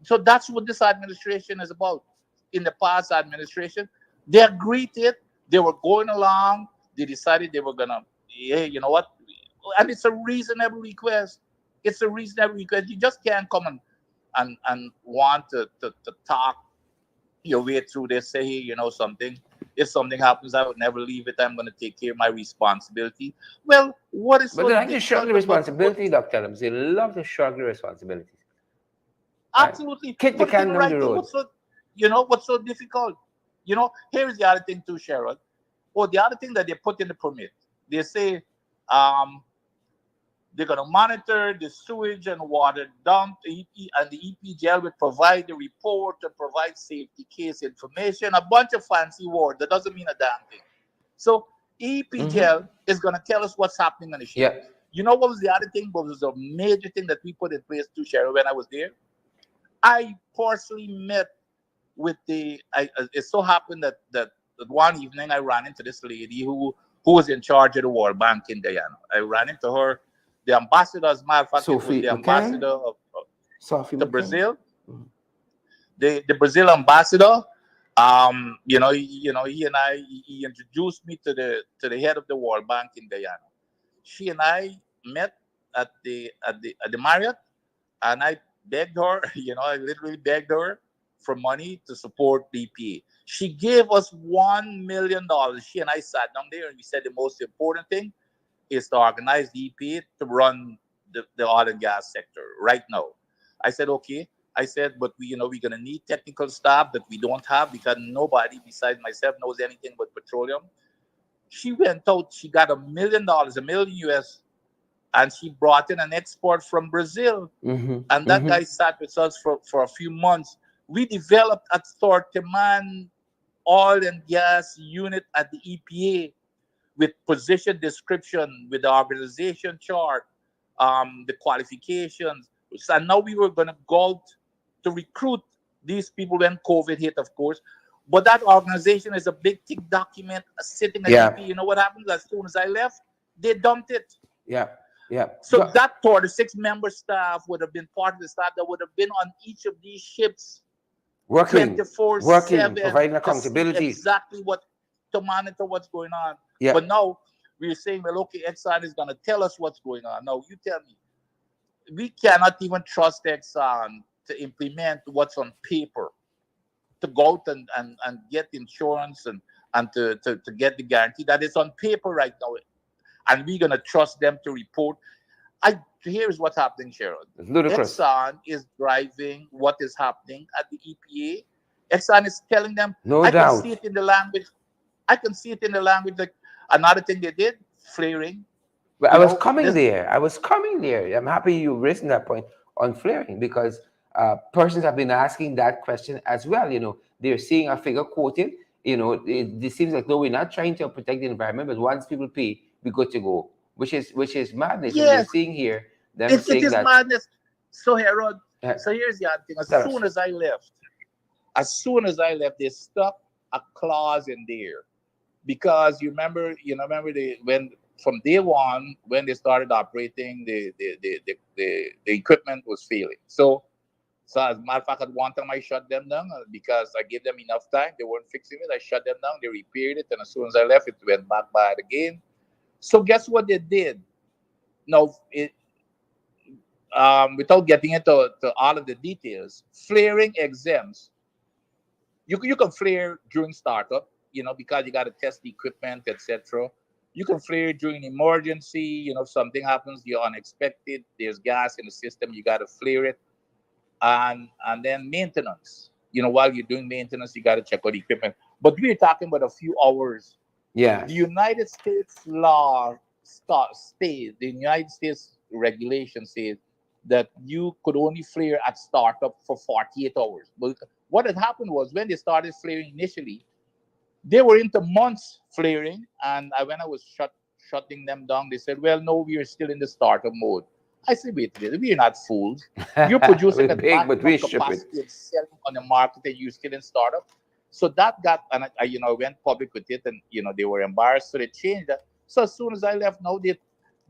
So that's what this administration is about. In the past administration, they agreed to it. They were going along. They decided they were gonna, hey, you know what? And it's a reasonable request. It's a reasonable request. You just can't come and want to talk your way through this. Say, hey, something. If something happens, I would never leave it. I'm gonna take care of my responsibility. Well, what is But so they like to shrug the difficult about what? responsibility, Dr. Adams. They love to shrug the responsibilities. Right? Absolutely, Kick the put it in can the down the right way. road. What's so difficult? Here's the other thing too, Sharon. Or the other thing that they put in the permit, they say um, they're going to monitor the sewage and water dump, and the EPGL will provide the report and provide safety case information. A bunch of fancy words that doesn't mean a damn thing. So Mm-hmm. EPGL is going to tell us what's happening on the ship. Yeah. You know what was the other thing? What was the major thing that we put in place too, Sharon, when I was there? I personally met with it so happened that one evening I ran into this lady who was in charge of the World Bank in Guyana. I ran into her. The ambassador, as a matter of fact, it was Sophie the McCann. ambassador Sophie to McCann. Brazil, the Brazil ambassador. He and I, he introduced me to the head of the World Bank in Guyana. She and I met at the Marriott, and I begged her, I literally begged her for money to support DPA. She gave us $1 million. She and I sat down there and we said the most important thing is to organize DPA to run the oil and gas sector right now. I said, okay. I said, but we're gonna need technical staff that we don't have because nobody besides myself knows anything about petroleum. She went out, she got $1 million, a million US, and she brought in an export from Brazil, Mm-hmm. and that Mm-hmm. guy sat with us for a few months. We developed a Sortiman oil and gas unit at the EPA with position description, with the organization chart, the qualifications. And now we were going to go out to recruit these people when COVID hit, of course. But that organization is a big, thick document sitting at Yeah. EPA. You know what happened? As soon as I left, they dumped it. Yeah. Yeah. So that 46-member staff would have been part of the staff that would have been on each of these ships Working, 24/7 providing to see accountability. exactly to monitor what's going on. Yeah. But now we're saying, well, okay, Exxon is going to tell us what's going on. Now, you tell me, we cannot even trust Exxon to implement what's on paper, to go out and get insurance and to get the guarantee that is on paper right now. And we're going to trust them to report. Here's what's happening, Sharon. It's ludicrous. Exxon is driving what is happening at the EPA. Exxon is telling them, No I can doubt. see it in the language. I can see it in the language. Like another thing they did, flaring. But I You was know, coming this there. I was coming there. I'm happy you raised that point on flaring because persons have been asking that question as well. They're seeing a figure quoting. It seems like no, we're not trying to protect the environment, but once people pay, we good to go, which is madness. And we're yes, seeing here them it saying is that. madness. So Harold, Uh, so here's the other thing. tell us. As soon as I left, they stuck a clause in there because remember when from day one when they started operating, the equipment was failing. So as a matter of fact, at one time I shut them down because I gave them enough time. They weren't fixing it. I shut them down. They repaired it, and as soon as I left, it went back bad again. So guess what they did? Now, without getting into all of the details, flaring exempts. You can flare during startup, because you got to test the equipment, etc. You can flare during emergency. If something happens, you're unexpected. There's gas in the system. You got to flare it, and then maintenance. While you're doing maintenance, you got to check out the equipment. But we're talking about a few hours. The Yes. United States law the United States regulation says that you could only flare at startup for 48 hours. But what had happened was when they started flaring initially, They were into months flaring, and when I was shutting them down, they said, "Well, no, we are still in the startup mode." I said, "Wait a minute, we are not fools. You're We producing at big, but maximum we ship it. capacity and selling on the market, and you're still in startup." So that got, and I went public with it, and they were embarrassed, so they changed that. So as soon as I left, now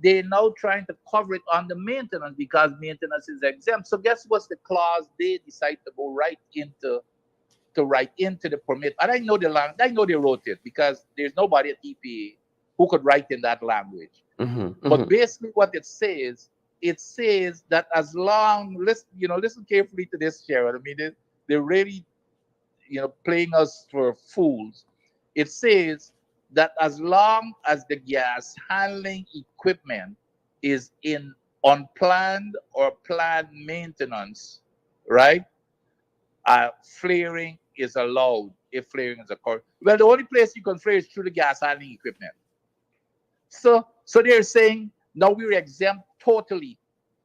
they're now trying to cover it on the maintenance because maintenance is exempt. So guess what's the clause they decide to go write into the permit? And I know the language, I know they wrote it because there's nobody at EPA who could write in that language. Mm-hmm, But mm-hmm. basically, what it says that as long, listen carefully to this, Sharon. I mean, they're really, playing us for fools. It says that as long as the gas handling equipment is in unplanned or planned maintenance, right? Flaring is allowed if flaring is occurring. Well, the only place you can flare is through the gas handling equipment. So they're saying now we're exempt totally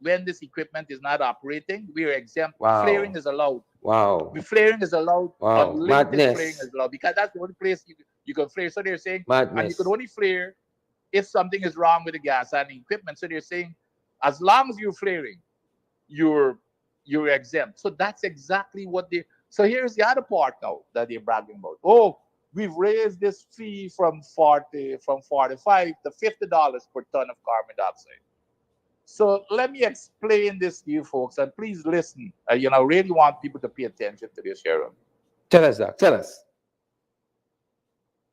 when this equipment is not operating. We're exempt. Flaring Wow. is allowed. Wow. Flaring is allowed. Wow. Unlimited flaring Madness. is allowed because that's the only place you can flare. So they're saying, and you can Madness. only flare if something is wrong with the gas handling equipment. So they're saying, as long as you're flaring, you're you're exempt. So that's exactly what they. So here's the other part now that they're bragging about. Oh, we've raised this fee from 45 to $50 per ton of carbon dioxide. So let me explain this to you folks, and please listen. Really want people to pay attention to this, Sharon. Tell us, Doc. Tell us.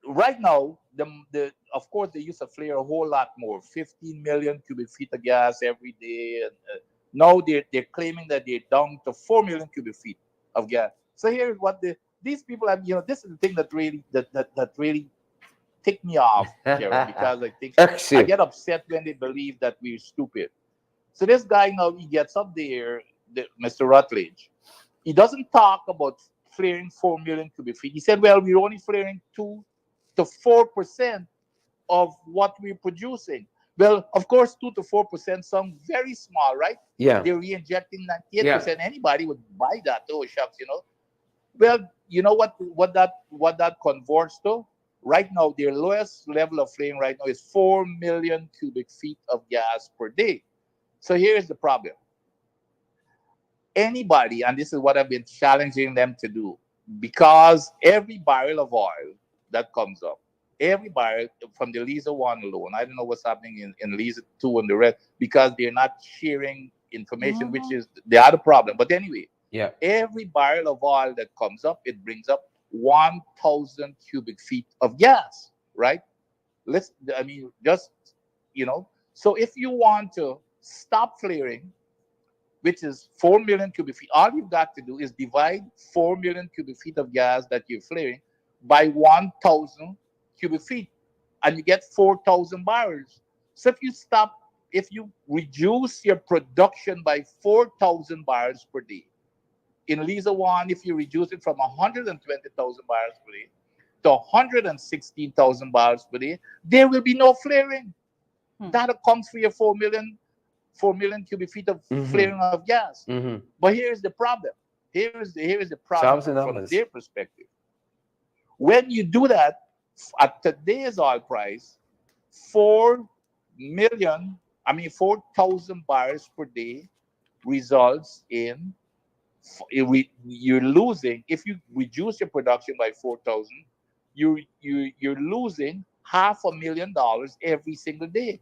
Right now, the of course they used to flare a whole lot more, 15 million cubic feet of gas every day. And, now they're claiming that they're down to 4 million cubic feet of gas. So here's what these people have. This is the thing that really tick me off, Sharon, because I think I Exit. get upset when they believe that we're stupid. So this guy now he gets up there, Mr. Rutledge. He doesn't talk about flaring 4 million cubic feet. He said, "Well, we're only flaring 2 to 4% of what we're producing." Well, of course, 2 to 4% sound very small, right? Yeah. They're re-injecting Yeah. 98%. Anybody would buy that. Oh, shucks. Well, you know what that converts to? Right now, their lowest level of flaring right now is 4 million cubic feet of gas per day. So here's the problem. Anybody, and this is what I've been challenging them to do, because every barrel of oil that comes up, every barrel from the LIZA 1 alone, I don't know what's happening in LIZA 2 and the rest, because they're not sharing information, which Mhm. is the other problem. But anyway, Yeah. every barrel of oil that comes up, it brings up 1,000 cubic feet of gas, right? I mean, just, so if you want to stop flaring, which is 4 million cubic feet. All you've got to do is divide 4 million cubic feet of gas that you're flaring by 1,000 cubic feet, and you get 4,000 barrels. So if you reduce your production by 4,000 barrels per day, in LIZA 1, if you reduce it from 120,000 barrels per day to 116,000 barrels per day, there will be no flaring. Hmm. That accounts for your 4 million cubic feet of Mm-hmm. flaring of gas. Mm-hmm. But here's the problem. Here is the problem Solves the from numbers. their perspective. When you do that at today's oil price, 4,000 barrels per day results in you're losing. If you reduce your production by 4,000, you're losing $500,000 every single day.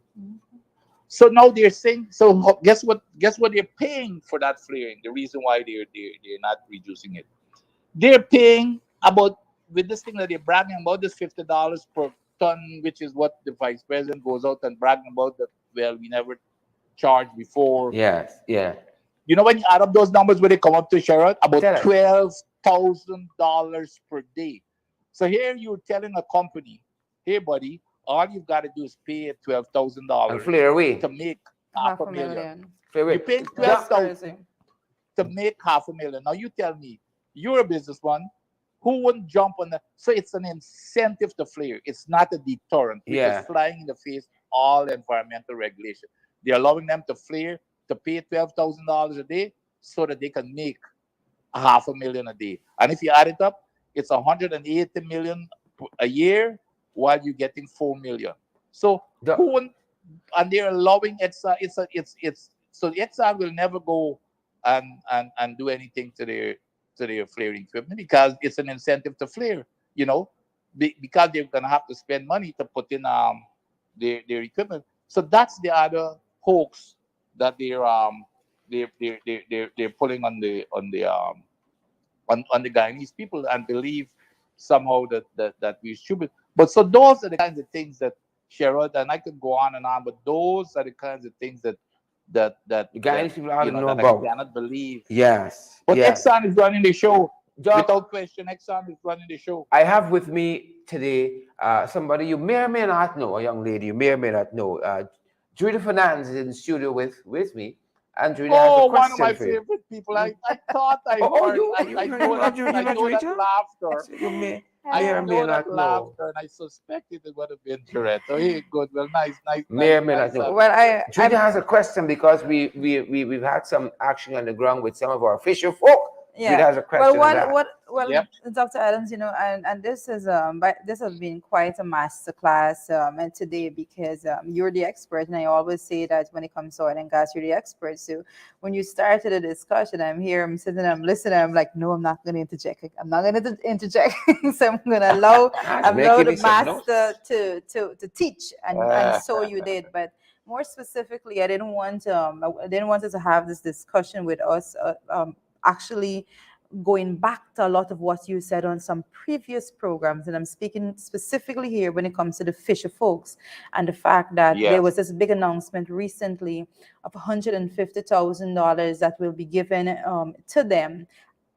So now they're saying, so guess what? Guess what they're paying for that flaring? The reason why they're not reducing it, they're paying about, with this thing that they're bragging about, this $50 per ton, which is what the vice president goes out and bragging about, that well, we never charged before. Yes. Yeah. When you add up those numbers, where they come up to, Sharon, about Tell us. $12,000 per day. So here you're telling a company, hey buddy, all you've got to do is pay And $12,000 flare away. to make half Half a a million. million. Flare You're away. paying That's 12,000 crazy. to make half a million. Now you tell me, you're a businessman, who wouldn't jump on that? So it's an incentive to flare. It's not a deterrent, which is Yeah. flying in the face of all environmental regulation. They're allowing them to flare, to pay $12,000 a day so that they can make a half a million a day. And if you add it up, it's 180 million a year, while you're getting 4 million. So The who won't, and they're allowing Exxon. It's so Exxon will never go and do anything to their flaring equipment because it's an incentive to flare. You know, because they're gonna have to spend money to put in their equipment. So that's the other hoax that they're pulling on the Guyanese people and believe somehow that we're stupid. But so those are the kinds of things that Sherrod, and I could go on and on, but those are the kinds of things the Guyanese people ought to know that I about. cannot believe. Yes, But yes. Exxon is running the show. Doc, Without question, Exxon is running the show. I have with me today somebody you may or may not know, a young lady you may or may not know. Judy Fernandez is in the studio with me, and Judy has a Oh, one of question my for you. favorite people. I thought I Oh, heard. you not you I not know that Rita? I laughter. said you I may or may know that not know. laughter, and I suspected it would have been Tourette. Oh, hey, good. Well, May or may not nice know. having Well, you here. Judy has a question because we've had some action on the ground with some of our fisher folk. Judy yeah. has a Well, question on that. Yep. Dr. Adams, and this is but this has been quite a master class and today because you're the expert, and I always say that when it comes to oil and gas, you're the expert. So when you started a discussion, I'm here, I'm sitting, I'm listening, I'm like, no, I'm not going to interject. I'm not going to interject. So I'm going to That's allow making the me some notes. master to teach, and so you did, but. More specifically, I didn't want us to have this discussion with us actually going back to a lot of what you said on some previous programs, and I'm speaking specifically here when it comes to the fisher folks and the fact that there Yes. was this big announcement recently of $150,000 that will be given to them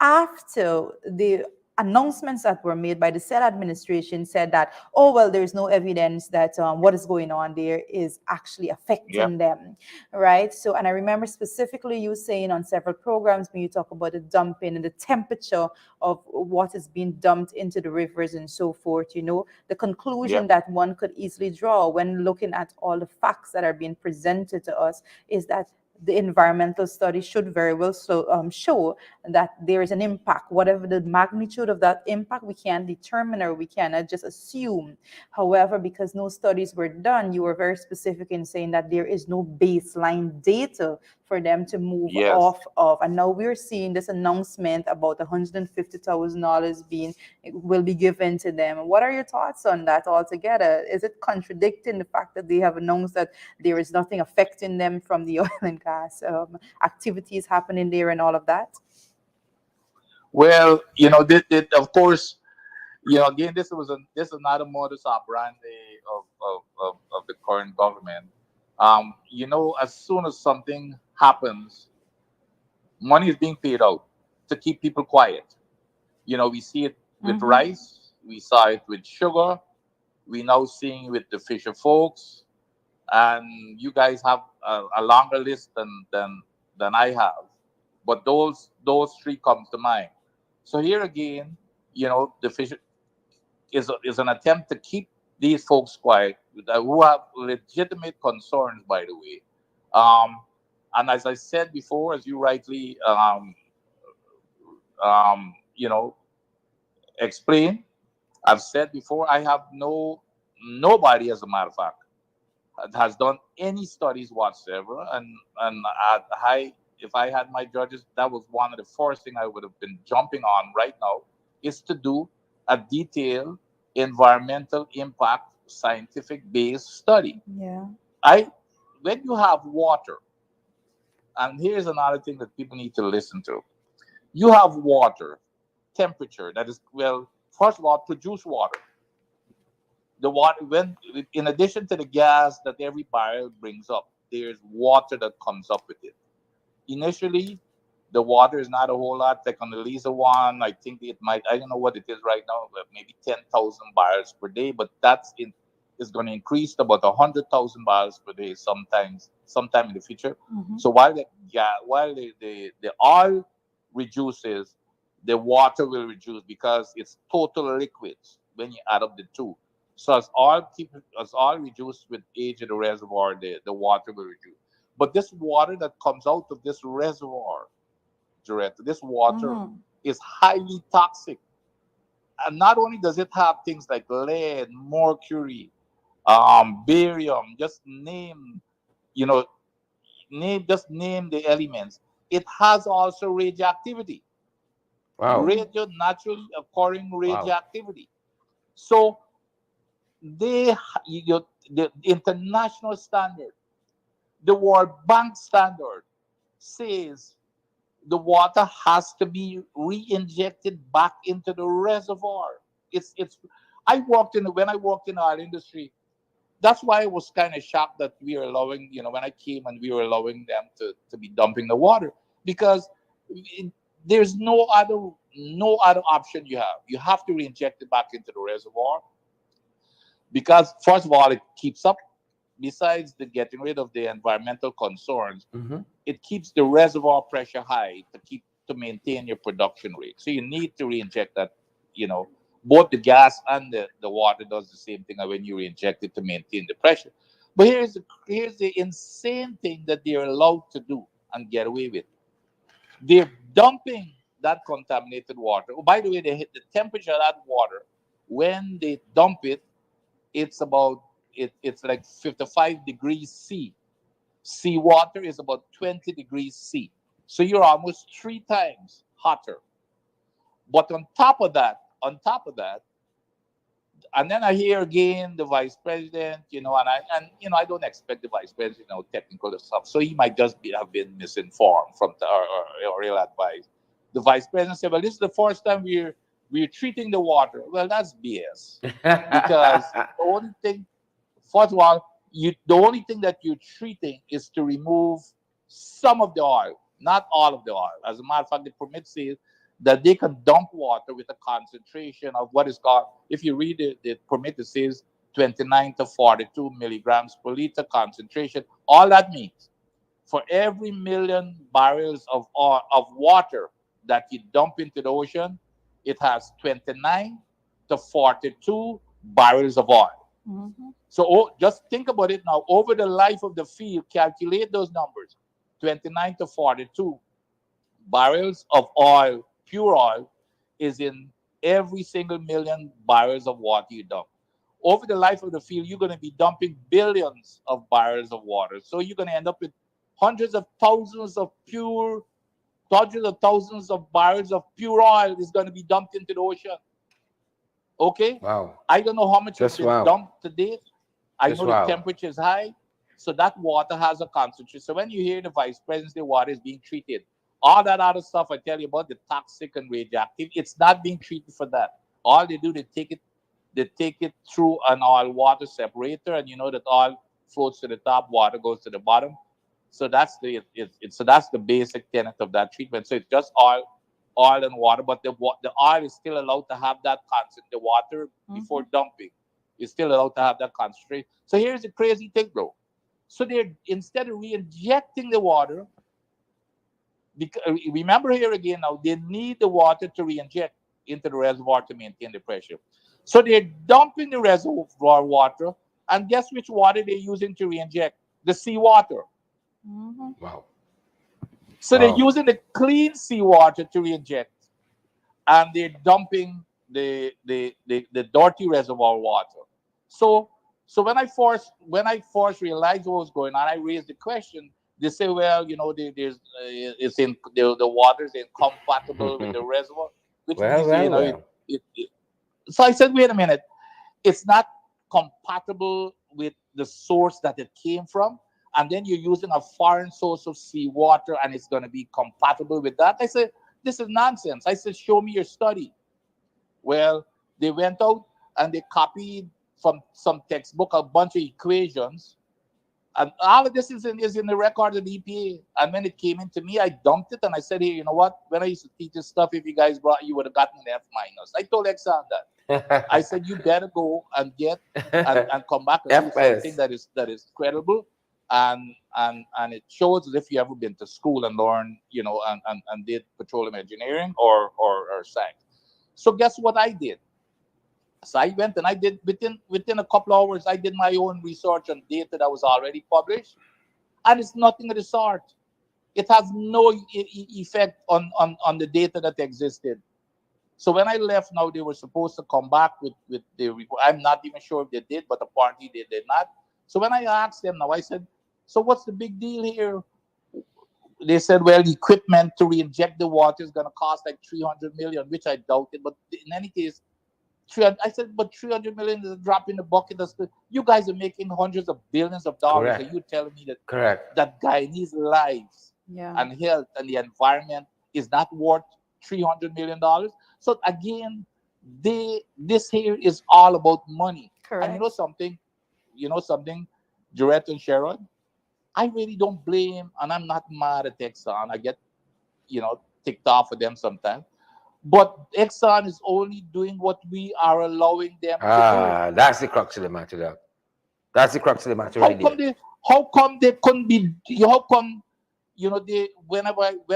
after the announcements that were made by the said administration said that, oh well, there's no evidence that what is going on there is actually Yep. affecting them, right? So, and I remember specifically you saying on several programs when you talk about the dumping and the temperature of what is being dumped into the rivers and so forth, the conclusion Yep. that one could easily draw when looking at all the facts that are being presented to us is that the environmental study should very well show that there is an impact. Whatever the magnitude of that impact, we can't determine or we cannot just assume. However, because no studies were done, you were very specific in saying that there is no baseline data for them to move Yes. off of. And now we're seeing this announcement about $150,000 will be given to them. What are your thoughts on that altogether? Is it contradicting the fact that they have announced that there is nothing affecting them from the oil and gas activities happening there and all of that? Well, of course, again, this is not a modus operandi of the current government. As soon as something happens, money is being paid out to keep people quiet. We see it with Mm-hmm. rice, we saw it with sugar, we now seeing it with the fisher folks, and you guys have a longer list than I have. But those three come to mind. So here again, the fisher is an attempt to keep these folks quiet who have legitimate concerns, by the way. Um, and as I said before, as you rightly um, you know explained, I've said before, I have nobody, as a matter of fact, has done any studies whatsoever. And if I had my judges, that was one of the first thing I would have been jumping on right now, is to do a detailed environmental impact scientific based study. Yeah. I When you have water, and here's another thing that people need to listen to. You have water, temperature that is, well, first of all, produce water. The water, when in addition to the gas that every barrel brings up, there's water that comes up with it. Initially, the water is not a whole lot. Like on the LIZA one, I think it might, I don't know what it is right now, but maybe 10,000 barrels per day, but is going to increase to about 100,000 barrels per day sometime in the future. Mm-hmm. So while the oil reduces, the water will reduce because it's total liquids when you add up the two. So as oil reduces with age of the reservoir, the water will reduce. But this water that comes out of this reservoir, Jarrett, this water Mm-hmm. is highly toxic. And not only does it have things like lead, mercury, barium, just name, you know, just name the elements. It has also radioactivity, Wow. naturally occurring Wow. radioactivity. So they, the international standard, the World Bank standard says the water has to be re-injected back into the reservoir. It's. I worked in when I worked in our industry. That's why I was kind of shocked that we were allowing, when I came and we were allowing them to be dumping the water, because it, there's no other option you have. You have to re-inject it back into the reservoir because first of all, it keeps up. Besides the getting rid of the environmental concerns, Mm-hmm. it keeps the reservoir pressure high to maintain your production rate. So you need to re-inject that. You know, both the gas and the water does the same thing when you re-inject it to maintain the pressure. But here's the insane thing that they're allowed to do and get away with. They're dumping that contaminated water. Oh, by the way, they hit the temperature of that water when they dump it. It's about it's like 55 degrees C. Seawater is about 20 degrees C. So you're almost 3 times hotter. But on top of that, and then I hear again the vice president, I don't expect the vice president, technical stuff. So he might just have been misinformed or ill advised. The vice president said, "Well, this is the first time we're treating the water." Well, that's BS, because the only thing, first of all, the only thing that you're treating is to remove some of the oil, not all of the oil. As a matter of fact, the permit says that they can dump water with a concentration of what is called, if you read the permit, it says 29 to 42 milligrams per liter concentration. All that means, for every million barrels of oil, of water that you dump into the ocean, it has 29 to 42 barrels of oil. Mm-hmm. So just think about it now. Over the life of the field, calculate those numbers: 29 to 42 barrels of oil, pure oil, is in every single million barrels of water you dump. Over the life of the field, you're going to be dumping billions of barrels of water. So you're going to end up with hundreds of thousands of pure, hundreds of thousands of barrels of pure oil is going to be dumped into the ocean. Okay? Wow. I don't know how much has Just been wow. dumped to date. I Just know the wow. temperature is high, so that water has a concentration. So when you hear the vice president say water is being treated, all that other stuff I tell you about, the toxic and radioactive, it's not being treated for that. All they do, they take it through an oil water separator, and you know that oil floats to the top, water goes to the bottom. So that's the basic tenet of that treatment. So it's just oil and water, but the oil is still allowed to have that constant. The water Mm-hmm. before dumping is still allowed to have that concentration. So here's the crazy thing, bro. So they're, instead of re-injecting the water, because remember here again now, they need the water to re-inject into the reservoir to maintain the pressure. So they're dumping the reservoir water, and guess which water they're using to re-inject? The seawater. Mm-hmm. Wow. So they're Wow. using the clean seawater to re-inject, and they're dumping the dirty reservoir water. So when I first realized what was going on, I raised the question. They say, well, the water is incompatible with the reservoir, which Well, means well, well. so I said, wait a minute, it's not compatible with the source that it came from, and then you're using a foreign source of seawater and it's going to be compatible with that. I said, this is nonsense. I said, show me your study. Well, they went out and they copied from some textbook a bunch of equations, and all of this is in the record of the EPA. And when it came into me, I dumped it and I said, hey, you know what? When I used to teach this stuff, if you guys brought, you would have gotten an F minus. I told Exxon that. I said, you better go and get and come back and do something FS. that is credible, and it shows as if you ever been to school and learned, and did petroleum engineering or science. So guess what I did? So I went and I did, within a couple of hours, I did my own research on data that was already published, and it's nothing of the sort. It has no effect on the data that existed. So when I left, now they were supposed to come back with the report. I'm not even sure if they did, but apparently they did not. So when I asked them now, I said, "So what's the big deal here?" They said, "Well, equipment to re-inject the water is going to cost like 300 million," which I doubted. But in any case, 300, I said, "But 300 million is a drop in the bucket. You guys are making hundreds of billions of dollars. Are Correct. you telling me that Correct. Guyanese lives Yeah. and health and the environment is not worth $300 million?" So again, this here is all about money. And Correct. you know something, Jarrett and Sharon, I really don't blame, and I'm not mad at Exxon. I get, ticked off with them sometimes. But Exxon is only doing what we are allowing them to do. Ah, that's the crux of the matter, dog. That's the crux of the matter How right come there. they couldn't be? How come, they when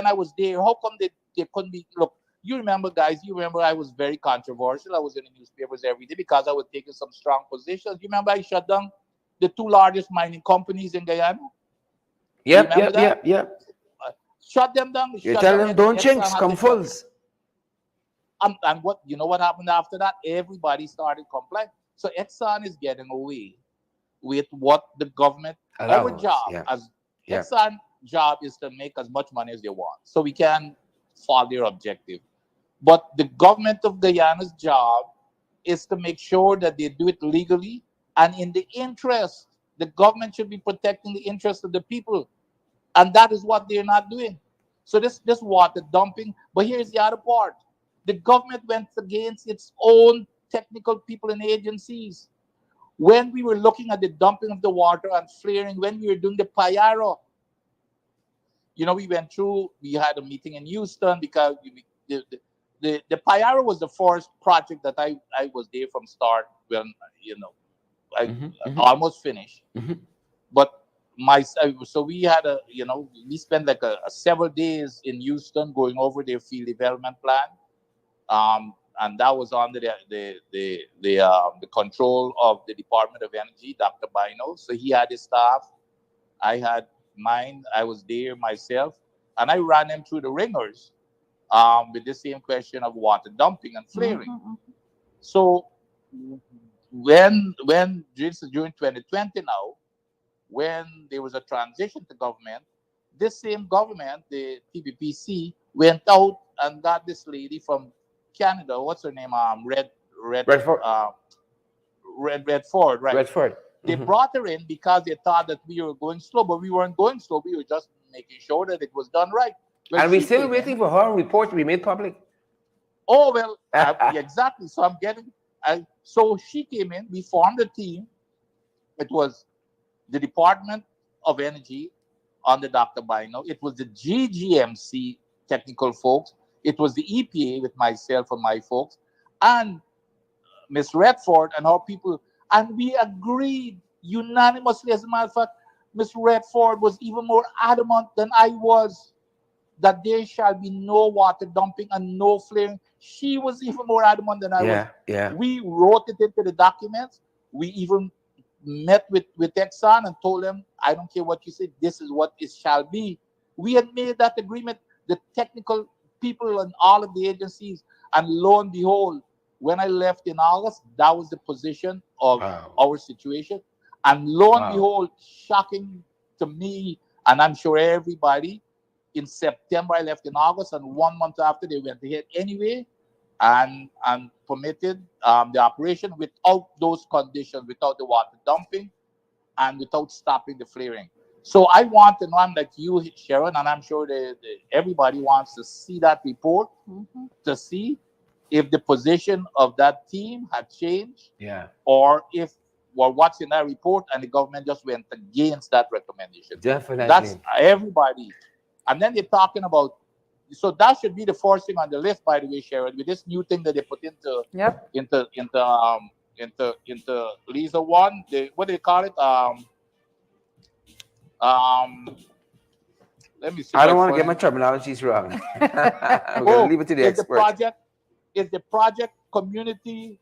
I was there? How come they couldn't be? Look, you remember, guys. You remember I was very controversial. I was in the newspapers every day because I was taking some strong positions. You remember I shut down the two largest mining companies in Guyana. You Yep, remember yep, that? yep, yep. Shut them down. You Shut tell down. them don't Exxon chinks, had come to shut. fulls. And what what happened after that? Everybody started complying. So Exxon is getting away with what the government. Our Allowance. job Yeah, as yeah. Exxon job is to make as much money as they want, so we can follow their objective. But the government of Guyana's job is to make sure that they do it legally and in the interest. The government should be protecting the interest of the people, and that is what they're not doing. So this water dumping. But here's the other part: the government went against its own technical people and agencies. When we were looking at the dumping of the water and flaring, when we were doing the Payaro, we went through. We had a meeting in Houston because the Payaro was the first project that I was there from start when I Mm-hmm, mm-hmm, almost finished. mm-hmm. But so we had we spent like several days in Houston going over their field development plan, and that was under the control of the Department of Energy, Dr. Bino. So he had his staff, I had mine. I was there myself, and I ran them through the ringers, with the same question of water dumping and flaring. Mm-hmm. So when this is during 2020 now, when there was a transition to government, this same government, the TPPC, went out and got this lady from Canada. What's her name? Red, Redford. uh, Redford, right? Redford. They Mm-hmm. brought her in because they thought that we were going slow, but we weren't going slow. We were just making sure that it was done right. Well, And we she still came in. waiting for her report to be made public. Oh well, yeah, exactly. So I'm getting. So she came in. We formed a team. It was the Department of Energy under Dr. Bino. It was the GGMC technical folks. It was the EPA with myself and my folks, and Miss Redford and our people. And we agreed unanimously. As a matter of fact, Miss Redford was even more adamant than I was that there shall be no water dumping and no flaring. She was even more adamant than I was. Yeah, yeah. We wrote it into the documents. We even met with Exxon and told them, I don't care what you say, this is what it shall be. We had made that agreement, the technical people and all of the agencies. And lo and behold, when I left in August, that was the position of Wow. our situation. And lo and Wow. behold, shocking to me, and I'm sure everybody, in September I left in August, and 1 month after they went ahead anyway, and permitted the operation without those conditions, without the water dumping, and without stopping the flaring. So I want to know, I'm like you, Sharon, and I'm sure everybody wants to see that report Mm-hmm. to see if the position of that team had changed, Yeah. or if what's in that report and the government just went against that recommendation. That's Definitely. everybody. And then they're talking about, so that should be the first thing on the list, by the way, Sharon, with this new thing that they put Yep. into LIZA one. What do they call it? Um, Let me see if I I don't want to get find my it. terminologies wrong. We're going to Oh, leave it to the is the experts. project is the project community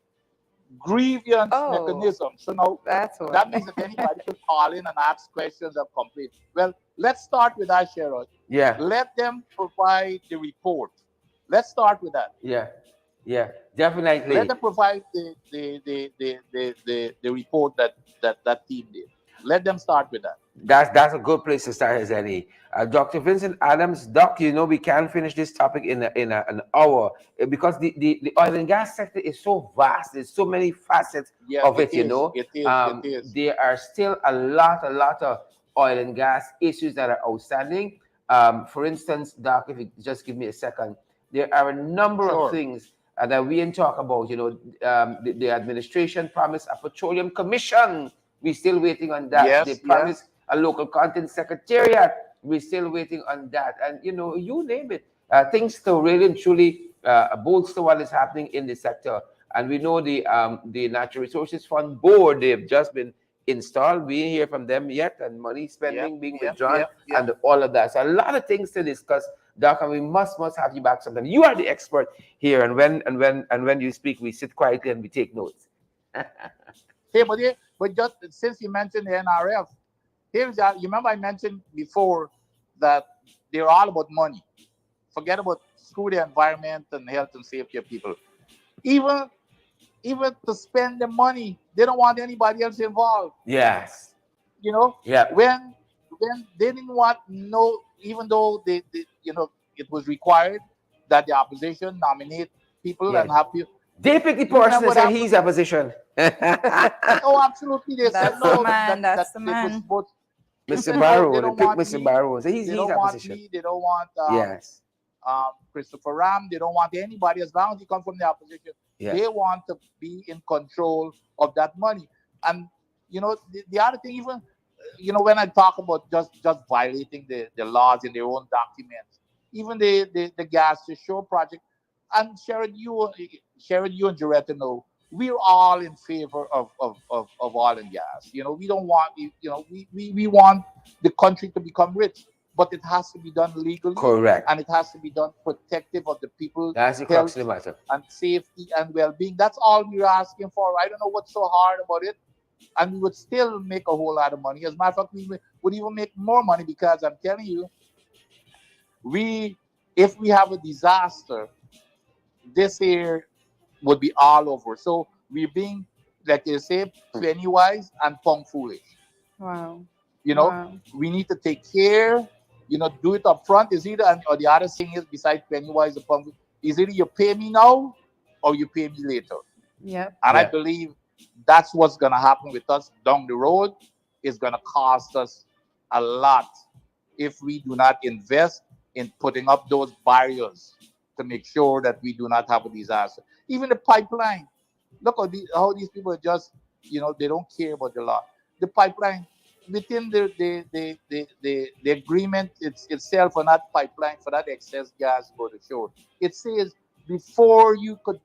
grievance Oh, mechanism. So now that's that what. means that anybody could call in and ask questions or complain. Well, let's start with that, Sharon. Yeah, Let them provide the report. Let's start with that. yeah. Yeah, Let definitely. them provide the report that team did. Let them start with that. That's a good place to start, Zeni. Dr. Vincent Adams, Doc, we can't finish this topic in an hour because the oil and gas sector is so vast. There's so many facets Yeah, of it it. is. It is. It is. There are still a lot of oil and gas issues that are outstanding. For instance, Doc, if you just give me a second, there are a number of Sure. things that we didn't talk about. The administration promised a petroleum commission. We're still waiting on that. They Yes. promised Yes. a local content secretariat. We're still waiting on that. And you name it. Things to really and truly bolster what is happening in the sector. And we know the Natural Resources Fund board, they've just been installed. We didn't hear from them yet, and money Yep. spending being Yep. withdrawn Yep. Yep. and all of that. So a lot of things to discuss, Doc, and we must have you back sometime. You are the expert here, and when you speak, we sit quietly and we take notes. Hey, but just since you mentioned the NRF, here's that. You remember I mentioned before that they're all about money. Forget about screw the environment and health and safety of people. Even even to spend the money, they don't want anybody else involved. Yes. You know, Yeah. when they didn't want no, even though it was required that the opposition nominate people Yeah. and have people. They pick the You person remember and what say happened? he's opposition. Oh, absolutely. They said That's the no. man. That That's the it was man. supposed. They Mr. said no. They Barrow, they don't pick want Mr. me. Barrow and say They he's don't want opposition. me. They don't want Yes. Christopher Ram. They don't want anybody as long as he comes from the opposition. Yeah. They want to be in control of that money. And the other thing, even when I talk about just violating the laws in their own documents, even the gas to shore project, and Sharon, you and Jaretta know we're all in favor of oil and gas. We don't want we want the country to become rich, but it has to be done legally Correct. and it has to be done protective of the people's That's the crux health of the matter. and safety and well-being. That's all we're asking for. I don't know what's so hard about it, and we would still make a whole lot of money. As a matter of fact, we would even make more money because I'm telling you, we if we have a disaster, this year would be all over. So we're being, like they say, penny wise and pound foolish. Wow. You know, Wow. we need to take care. Do it up front. Is either or the other thing is besides penny wise and pound, is either you pay me now or you pay me later. Yep. And I Yeah. believe that's what's going to happen with us down the road. It's going to cost us a lot if we do not invest in putting up those barriers to make sure that we do not have a disaster. Even the pipeline. Look how these people are just, they don't care about the law. The pipeline, within the agreement itself for that pipeline, for that excess gas go to shore, it says before you could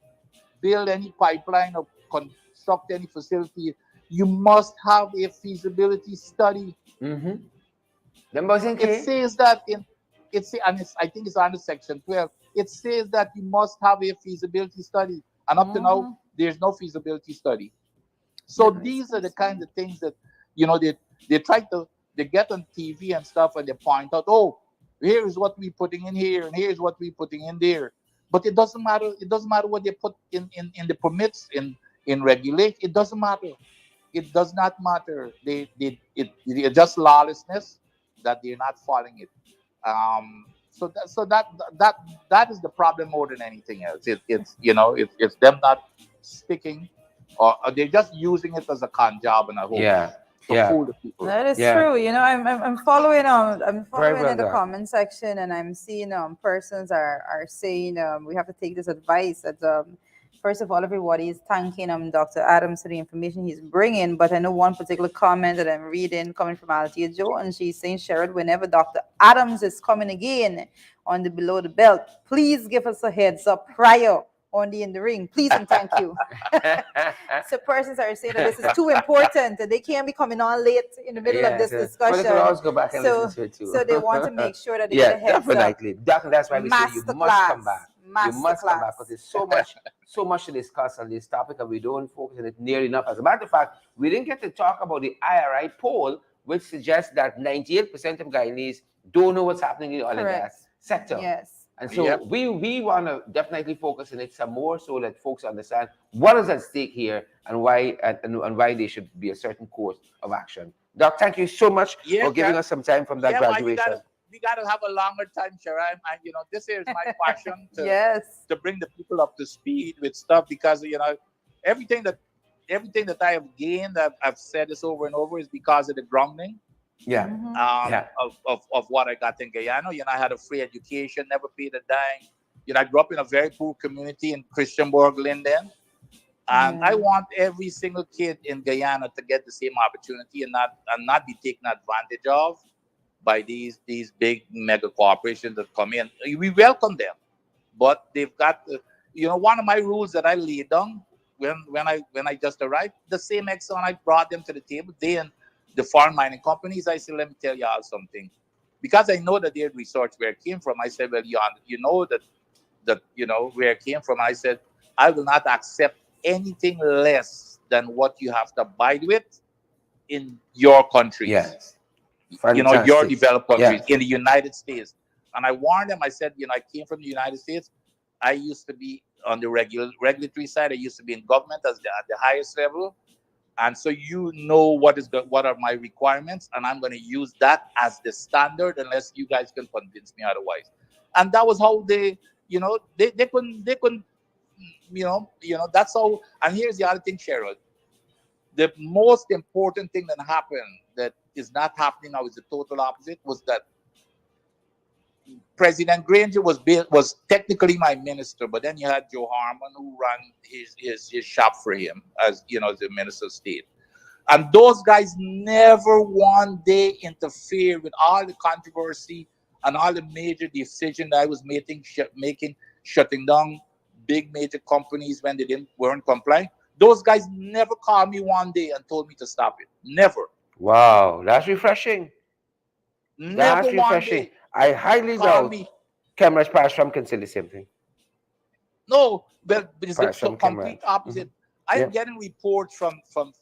build any pipeline or construct any facility, you must have a feasibility study. Mm-hmm. Them boys in It K. says that I think it's under section 12. It says that you must have a feasibility study, and up to now Mm-hmm. there's no feasibility study. So That makes these are the sense. kinds of things that they try to they get on TV and stuff, and they point out, oh, here is what we're putting in here, and here's what we're putting in there. But it doesn't matter. It doesn't matter what they put in the permits in regulation. It doesn't matter. It does not matter. It's just lawlessness that they're not following it. So that is the problem more than anything else. It's them not sticking, or they're just using it as a con job and a Yeah. hoax to Yeah. fool the people. That is Yeah. true. I'm following I'm Very following well in the done. comment section, and I'm seeing persons are saying we have to take this advice that first of all, everybody is thanking Dr. Adams for the information he's bringing, but I know one particular comment that I'm reading coming from Althea Joe, and she's saying, Sherrod, whenever Dr. Adams is coming again on the Below the Belt, please give us a heads up prior on the In the Ring, please and thank you. So persons are saying that this is too important that they can't be coming on late in the middle of Yes. this But they could discussion. always go back and listen So to it too. so they want to make sure that they get Yeah, a heads up. definitely. That's why we say you must come Masterclass. back. You must come back because Masterclass. there's so much to discuss on this topic, and we don't focus on it near enough. As a matter of fact, we didn't get to talk about the IRI poll, which suggests that 98% of Guyanese don't know what's happening in the oil and gas Correct. sector. Yes. And so Yep. we want to definitely focus on it some more so that folks understand what is at stake here and why and why they should be a certain course of action. Doc, thank you so much Yeah, for giving us some time from that yeah, man, graduation. we gotta have a longer time, Sharon. And this is my passion Yes. to bring the people up to speed with stuff because everything that everything that I have gained, I've said this over and over, is because of the grounding Yeah, yeah, of what I got in Guyana. I had a free education, never paid a dime. I grew up in a very poor community in Christianborg, Linden. And I Yeah. want every single kid in Guyana to get the same opportunity and not be taken advantage of by these big mega corporations that come in. We welcome them, but they've got to, one of my rules that I laid down when I just arrived, the same Exxon I brought them to the table. They and the foreign mining companies, I said, let me tell you all something, because I know that they had researched where it came from. I said, well, you know that where it came from. I said, I will not accept anything less than what you have to abide with in your countries, yes, your fantastic. developed countries Yeah, in the United States. And I warned them. I said, I came from the United States. I used to be on the regulatory side. I used to be in government at the highest level. And so what are my requirements, and I'm going to use that as the standard unless you guys can convince me otherwise. And that was how they couldn't that's how. And here's the other thing, Cheryl. The most important thing that happened that is not happening now is the total opposite. Was that President Granger was technically my minister, but then you had Joe Harmon who ran his shop for him as the minister of state. And those guys never one day interfered with all the controversy and all the major decisions that I was making, shutting down big major companies when they weren't complying. Those guys never called me one day and told me to stop it. Never. wow, that's refreshing. Never That's one refreshing. day I highly call doubt me. Cameras Parsham can say the same thing. No, but it's the so Parsham complete Cameras. opposite. I Yeah. am getting reports from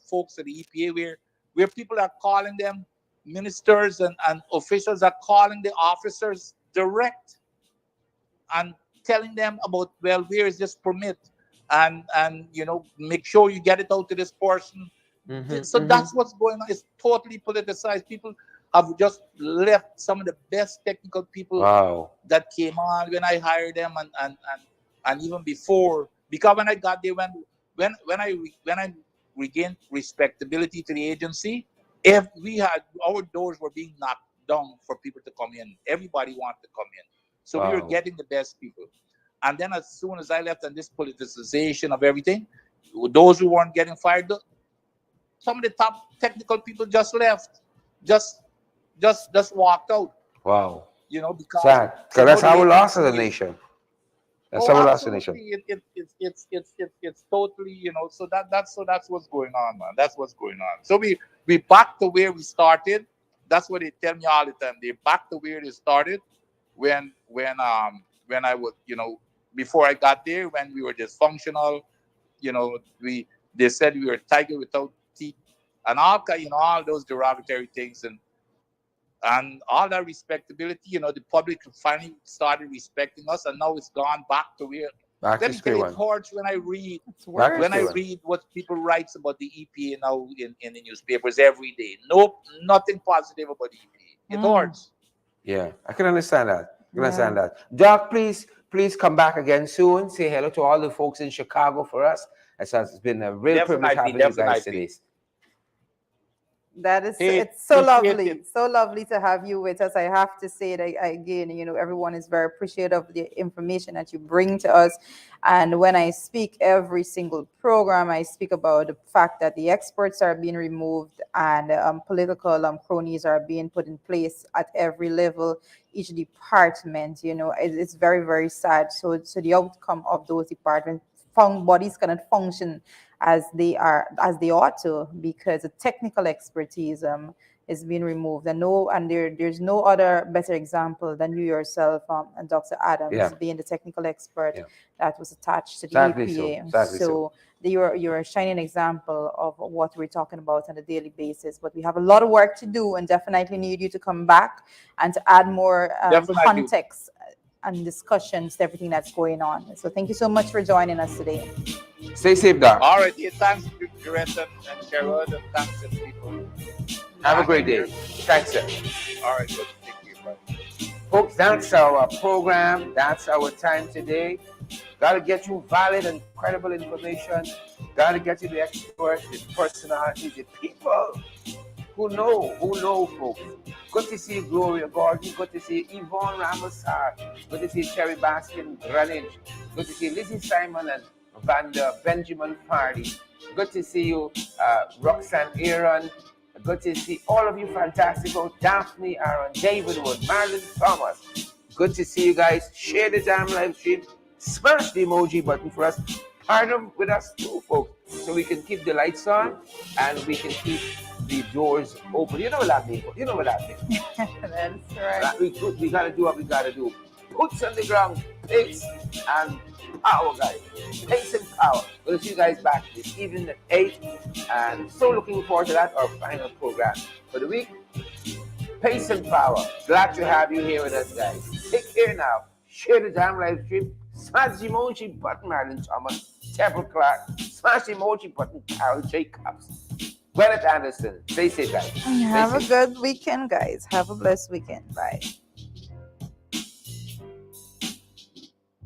folks at the EPA where people are calling them ministers and officials are calling the officers direct and telling them about, well, where is this permit, and make sure you get it out to this person. Mm-hmm, So mm-hmm. that's what's going on. It's totally politicized. People have just left some of the best technical people Wow. that came on when I hired them, and even before, because when I got there, when I regained respectability to the agency, if we had our doors were being knocked down for people to come in, everybody wanted to come in, so we were Wow. getting the best people. And then as soon as I left, and this politicization of everything, those who weren't getting fired, some of the top technical people just left, just just walked out, Wow. because Sad. Because that's the our loss as a agency is. nation. That's Oh, our loss as a nation. absolutely. It's totally, so that's what's going on, man. That's what's going on. So we back to where we started. That's what they tell me all the time. They back to where they started when I was, before I got there, when we were dysfunctional. We They said we were a tiger without teeth, and all those derogatory things, and all that respectability. The public finally started respecting us, and now it's gone back to where. Back Let to me tell square you, it one. hurts when I read It's Back to when I square worse. one. read what people writes about the EPA now in the newspapers every day. Nope, nothing positive about the EPA. It Mm, hurts. Yeah, I can understand that. I can yeah. understand that. Doc, please come back again soon. Say hello to all the folks in Chicago for us. It's been a real privilege Definitely, having you guys definitely. today. That is, Hey, it's appreciate it. so lovely to have you with us. I have to say it again, everyone is very appreciative of the information that you bring to us. And when I speak every single program, I speak about the fact that the experts are being removed and political cronies are being put in place at every level, each department. It's very, very sad. So the outcome of those departments, bodies cannot function as they ought to, because the technical expertise is being removed, and there's no other better example than you yourself, and Dr. Yeah, Adams being the technical expert yeah. that was attached to the Sadly so. EPA. Sadly so. So you're a shining example of what we're talking about on a daily basis, but we have a lot of work to do, and definitely need you to come back and to add more Definitely. context and discussions to everything that's going on. So thank you so much for joining us today. Stay safe, Doc. All right. Yeah, thanks, Greta and Sharon, and thanks, people. Have a great day. Thanks, sir. All right, good. Thank you. Bye. Folks, that's our program. That's our time today. Got to get you valid and credible information. Got to get you the experts, the personalities, the people who know, folks. Good to see Gloria Gordon. Good to see Yvonne Ramasar. Good to see Sherry Baskin Greenwich. Good to see Lizzie Simon and Vanda Benjamin Fardy. Good to see you, Roxanne Aaron. Good to see all of you fantastic. Daphne Aaron, David Wood, Marilyn Thomas. Good to see you guys. Share the damn live stream. Smash the emoji button for us. Partner with us too, folks, so we can keep the lights on and we can keep the doors open. You know what that means? You know what that means? That's right. We gotta do what we gotta do. Boots on the ground, pace and power, guys. Pace and power. We'll see you guys back this evening at 8. And so looking forward to that, our final program for the week. Pace and power. Glad to have you here with us, guys. Take care now. Share the damn live stream. Smash the emoji button, Marilyn Thomas. Temple Clark. Smash the emoji button, Carol Jacobs. Gwyneth Anderson. Stay safe, guys. Have a good weekend, guys. Have a blessed weekend. Bye.